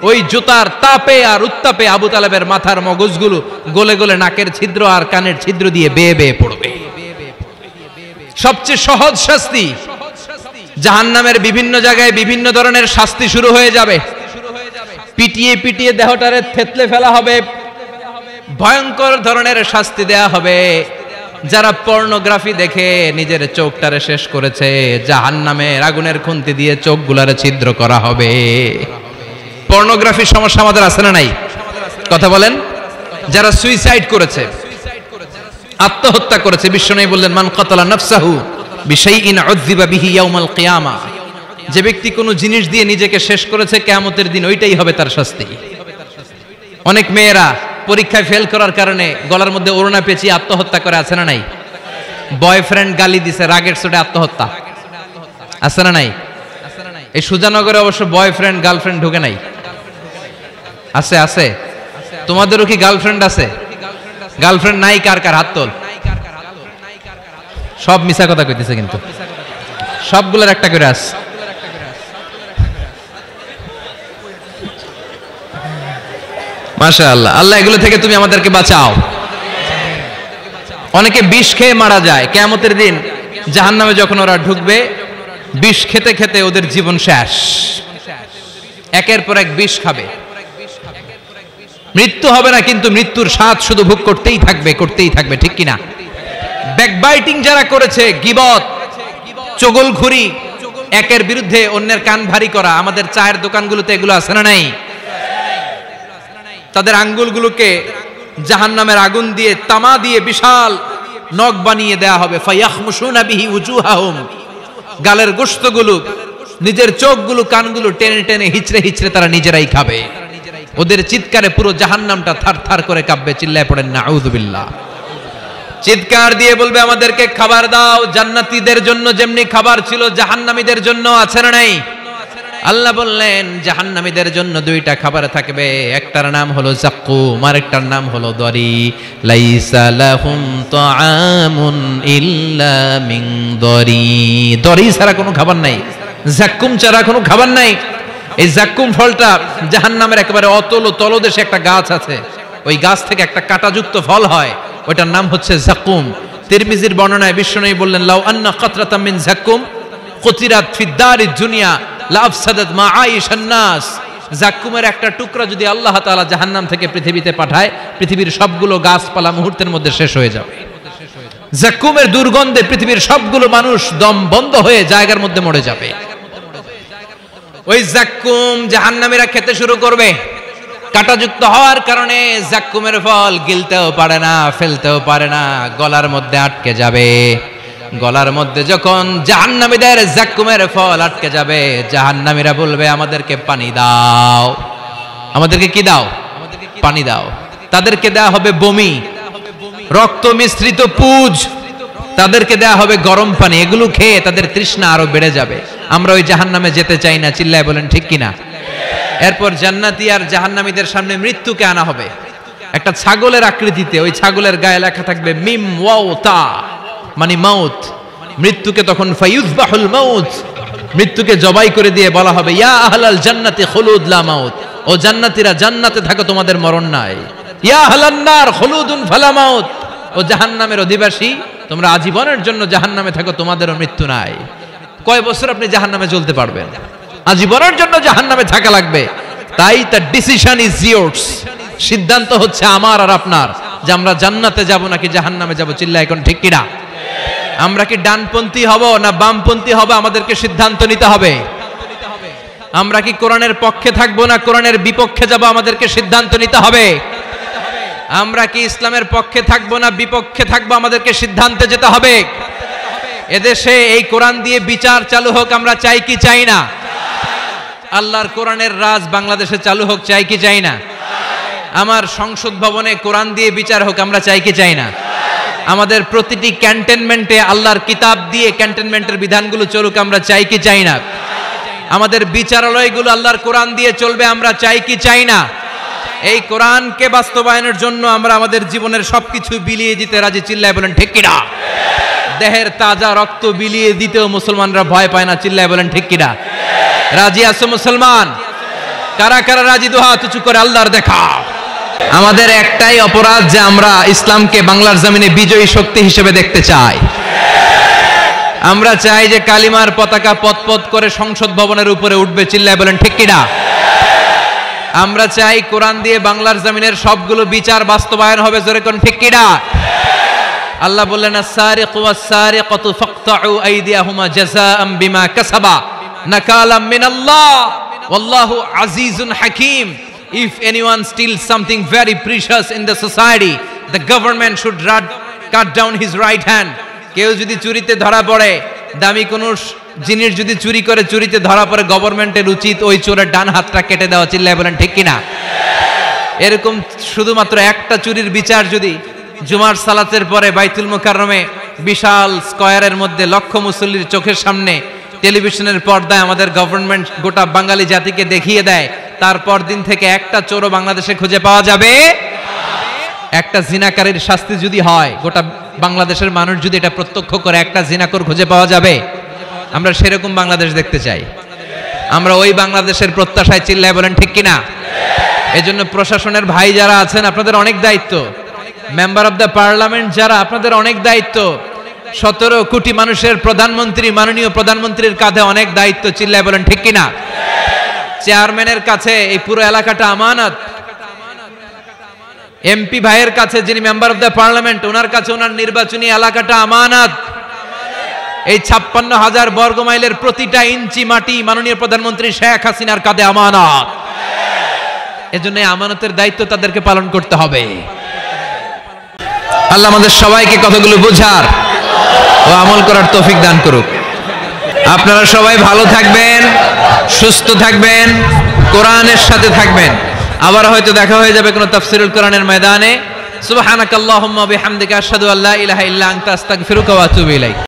ওই জুতার তাপে আর উত্তাপে আবু তালেবের মাথার মগজগুলো গলে গলে নাকের ছিদ্র আর কানের ছিদ্র দিয়ে বেয়ে বেয়ে পড়বে। সবচেয়ে সহজ শাস্তি। জাহান্নামের বিভিন্ন জায়গায় বিভিন্ন ধরনের শাস্তি শুরু হয়ে যাবে। পিটিয়ে পিটিয়ে দেহটারে থেতলে ফেলা হবে, ভয়ঙ্কর ধরনের শাস্তি দেয়া হবে। যারা পর্নোগ্রাফি দেখে নিজের চোখটারে শেষ করেছে, জাহান্নামের আগুনের খুন্তি দিয়ে চোখগুলারে ছিদ্র করা হবে। পর্নোগ্রাফির সমস্যা আমাদের আছে না নাই? কথা বলেন। যারা সুইসাইড করেছে, আত্মহত্যা করেছে, বিশ্বনবী বললেন মান কাতালা নাফসাহু বিশাইইন উযযিবা বিহি ইয়াউমাল কিয়ামা। যে ব্যক্তি কোনো জিনিস দিয়ে নিজেকে শেষ করেছে, কিয়ামতের দিন ওইটাই হবে তার শাস্তি। অনেক মেয়েরা পরীক্ষায় ফেল করার কারণে গলার মধ্যে ওড়না পেঁচিয়ে আত্মহত্যা করে, আছে না নাই? বয়ফ্রেন্ড গালি দিছে, রাগের চোটে আত্মহত্যা, আছে না নাই? এই সুজানগরে অবশ্য বয়ফ্রেন্ড গার্লফ্রেন্ড ঢুকে নাই, আছে আছে। তোমাদেরও কি গার্লফ্রেন্ড আছে? গার্লফ্রেন্ড নাই কার কার হাত তোল। সব মিছা কথা কইতেছে, কিন্তু সবগুলোর একটা করে আস। মাশাআল্লাহ। আল্লাহ এগুলো থেকে তুমি আমাদেরকে বাঁচাও। অনেকে বিষ খেয়ে মারা যায়, কিয়ামতের দিন জাহান্নামে যখন ওরা ঢুকবে, বিষ খেতে খেতে ওদের জীবন শেষ, একের পর এক বিষ খাবে। মৃত্যু হবে না, কিন্তু মৃত্যুর স্বাদ শুধু ভোগ করতেই থাকবে, করতেই থাকবে, ঠিক কিনা? ব্যাকবাইটিং যারা করেছে, গীবত, চগলখুরি, একের বিরুদ্ধে অন্যের কান ভারী করা, আমাদের চায়ের দোকানগুলোতে এগুলো আছে না নাই? তাদের আঙ্গুলগুলোকে জাহান্নামের আগুন দিয়ে, তামা দিয়ে বিশাল নখ বানিয়ে দেয়া হবে। ফায়াখমুশুনা বিহি উজুহাহুম, গালের গোশতগুলো, নিজের চোখগুলো, কানগুলো টেনে টেনে হিচড়ে হিচড়ে তারা নিজেরাই খাবে। ওদের চিৎকারে পুরো জাহান্নামটা থার থার করে কাঁপবে। চিল্লায় পড়েন নাউযুবিল্লাহ। চিৎকার দিয়ে বলবে আমাদেরকে খাবার দাও। জান্নাতীদের জন্য যেমনি খাবার ছিল, জাহান্নামীদের জন্য আছে না নাই? আল্লাহ বললেন জাহান্নামীদের জন্য দুইটা খাবার থাকবে, একটার নাম হলো যাক্কুম, আরেকটার নাম হলো দরি। লাইসা লাহুম তাআমুন ইল্লা মিন দরি, দরি ছাড়া কোনো খাবার নাই, যাক্কুম ছাড়া কোনো খাবার নাই। এই যাক্কুম ফলটা জাহান্নামের একেবারে অতল তলদেশে একটা গাছ আছে, ওই গাছ থেকে একটা কাঁটাযুক্ত ফল হয়, ওইটার নাম হচ্ছে যাক্কুম। তিরমিজির বর্ণনায় বিশ্বনবী বললেন লাউ আন্না কাতরাতাম মিন যাক্কুম কুতিরাত ফিদ দারিদ দুনিয়া লাফসাদাত মাআইশান নাস। যাক্কুমের একটা টুকরা যদি আল্লাহ তাআলা জাহান্নাম থেকে পৃথিবীতে পাঠায়, পৃথিবীর সবগুলো গাছপালা মুহূর্তের মধ্যে শেষ হয়ে যাবে। যাক্কুমের দুর্গন্ধে পৃথিবীর সবগুলো মানুষ দম বন্ধ হয়ে জায়গার মধ্যে মরে যাবে। ওই যাক্কুম জাহান্নামীরা খেতে শুরু করবে। কাঁটাযুক্ত হওয়ার কারণে যাক্কুমের ফল গিলতেও পারে না, ফেলতেও পারে না, গলার মধ্যে আটকে যাবে। গলার মধ্যে যখন জাহান্নামীদের যাক্কুমের ফল আটকে যাবে, জাহান্নামীরা বলবে আমাদেরকে পানি দাও। আমাদেরকে কি দাও? পানি দাও। তাদেরকে দেয়া হবে বমি, রক্ত মিশ্রিত পুজ, তাদেরকে দেয়া হবে গরম পানি। এগুলো খেয়ে তাদের তৃষ্ণা আরো বেড়ে যাবে। আমরা ওই জাহান্নামে যেতে চাই না, চিল্লায় বলেন ঠিক কিনা? এরপর জান্নাতি আর জাহান্নামীদের সামনে মৃত্যুকে আনা হবে একটা ছাগলের আকৃতিতে। ওই ছাগলের গায়ে লেখা থাকবে মিম ওয়াও তা, মানে মাউত। মৃত্যুকে তখন ফায়ুযবাহুল মাউত, মৃত্যুকে জবাই করে দিয়ে বলা হবে ইয়া আহলাল জান্নাতি খুলুদ লা মাউত, ও জান্নাতীরা জান্নাতে থাকো, তোমাদের মরণ নাই। ইয়া আহলান নার খুলুদুন ফালা মাউত, ও জাহান্নামের অধিবাসী, তোমরা আজীবনের জন্য জাহান্নামে থাকো, তোমাদেরও মৃত্যু নাই। কয় বছর আপনি জাহান্নামে চলতে পারবেন? আজীবনের জন্য জাহান্নামে থাকা লাগবে। তাই দ্য ডিসিশন ইজ ইয়ার্স, সিদ্ধান্ত হচ্ছে আমার আর আপনার, যে আমরা জান্নাতে যাব নাকি জাহান্নামে যাব। চিল্লা এখন ঠিক কিনা? আমরা কি ডানপন্থী হব না বামপন্থী হব, আমাদেরকে সিদ্ধান্ত নিতে হবে। আমরা কি কোরআনের পক্ষে থাকবো না কোরআনের বিপক্ষে যাব, আমাদেরকে সিদ্ধান্ত নিতে হবে। আমরা কি ইসলামের পক্ষে থাকবো না বিপক্ষে থাকবো, আমাদেরকে সিদ্ধান্তে যেতে হবে। এদেশে এই কোরআন দিয়ে বিচার চালু হোক, আমরা চাই কি চাই না? আল্লাহর কোরআনের রাজ বাংলাদেশে চালু হোক, চাই কি চাই না? আমার সংসদ ভবনে কোরআন দিয়ে বিচার হোক, আমরা চাই কি চাই না? আমাদের প্রতিটি ক্যান্টনমেন্টে আল্লাহর কিতাব দিয়ে ক্যান্টনমেন্টের বিধানগুলো চলুক, আমরা চাই কি চাই না? আমাদের বিচারালয়গুলো আল্লাহর কোরআন দিয়ে চলবে, আমরা চাই কি চাই না? এই কোরআনকে বাস্তবায়নের জন্য আমরা আমাদের জীবনের সবকিছু বিলিয়ে দিতে রাজি। চিল্লায় বলেন ঠিক কিনা? দেহের তাজা রক্ত বিলিয়ে দিতেও মুসলমানরা ভয় পায় না। চিল্লায় বলেন ঠিক কিনা? রাজি আছো মুসলমান? কারা কারা রাজি? দুই হাত উঁচু করে আল্লাহর দেখা। আমাদের একটাই অপরাধ যে আমরা ইসলামকে বাংলার জমিনে বিজয়ী শক্তি হিসেবে দেখতে চাই। আমরা চাই যে কালিমার পতাকা পতপত করে সংসদ ভবনের উপরে উঠবে। চিল্লায় বলেন ঠিক কিনা? আমরা চাই কোরআন দিয়ে বাংলার জমিনের সবগুলো বিচার বাস্তবায়ন হবে। জোরে কোন ঠিক কিনা? আল্লাহ বললেন আস-সারিকু ওয়াস-সারিকাতু ফাকতাউ আইদিয়াহুমা জাযাআম বিমা কাসাবা নাকালাম মিনাল্লাহ ওয়াল্লাহু আজিজুন হাকীম। If anyone steals something very precious in the society, the government should cut down his right hand. কেউ যদি চুরিতে ধরা পড়ে, দামি কোনো জিনিস যদি চুরি করে চুরিতে ধরা পড়ে, গভর্নমেন্টের উচিত ওই চোরের ডান হাতটা কেটে দেওয়া। চিল্লায় বলেন ঠিক কিনা? এরকম শুধুমাত্র একটা চুরির বিচার যদি জুমার সালাতের পরে বাইতুল মুকাররমে বিশাল স্কয়ারের মধ্যে লক্ষ মুসল্লির চোখের সামনে টেলিভিশনের পর্দায় আমাদের গভর্নমেন্ট গোটা বাঙালি জাতিকে দেখিয়ে দেয়, তারপর দিন থেকে একটা চোরও বাংলাদেশে খুঁজে পাওয়া যাবে। একটা জিনাকারীর শাস্তি যদি হয়, গোটা বাংলাদেশের মানুষ যদি এটা প্রত্যক্ষ করে, একটা জিনাকর খুঁজে পাওয়া যাবে। আমরা সেরকম বাংলাদেশ দেখতে চাই। আমরা ওই বাংলাদেশের প্রত্যাশায়। চিল্লায় বলেন ঠিক কিনা? এজন্য প্রশাসনের ভাই যারা আছেন আপনাদের অনেক দায়িত্ব, মেম্বার অফ দ্য পার্লামেন্ট যারা আপনাদের অনেক দায়িত্ব, 17 কোটি মানুষের প্রধানমন্ত্রী, মাননীয় প্রধানমন্ত্রীর কাঁধে অনেক দায়িত্ব, চিল্লায় বলেন ঠিক কিনা? চেয়ারম্যানের কাছে এই পুরো এলাকাটা আমানত, এমপি ভাইয়ের কাছে যিনি মেম্বার অফ দ্য পার্লামেন্ট ওনার কাছে ওনার নির্বাচনী এলাকাটা আমানত। এই 56,000 বর্গ মাইলের প্রতিটা ইঞ্চি মাটি মাননীয় প্রধানমন্ত্রী শেখ হাসিনার কাঁধে আমানত। এজন্য এই আমানতের দায়িত্ব তাদেরকে পালন করতে হবে। আল্লাহ আমাদের সবাইকে কথাগুলো বোঝার ও আমল করার তৌফিক দান করুক। আপনারা সবাই ভালো থাকবেন, সুস্থ থাকবেন, কোরআনের সাথে থাকবেন। আবার হয়তো দেখা হয়ে যাবে কোনো তাফসীরুল কোরআনের ময়দানে। সুবহানাকাল্লাহুম্মা বিহামদিকা আশহাদু আল্লা ইলাহা ইল্লা আনতা আস্তাগফিরুকা ওয়া আতুবু ইলাইক।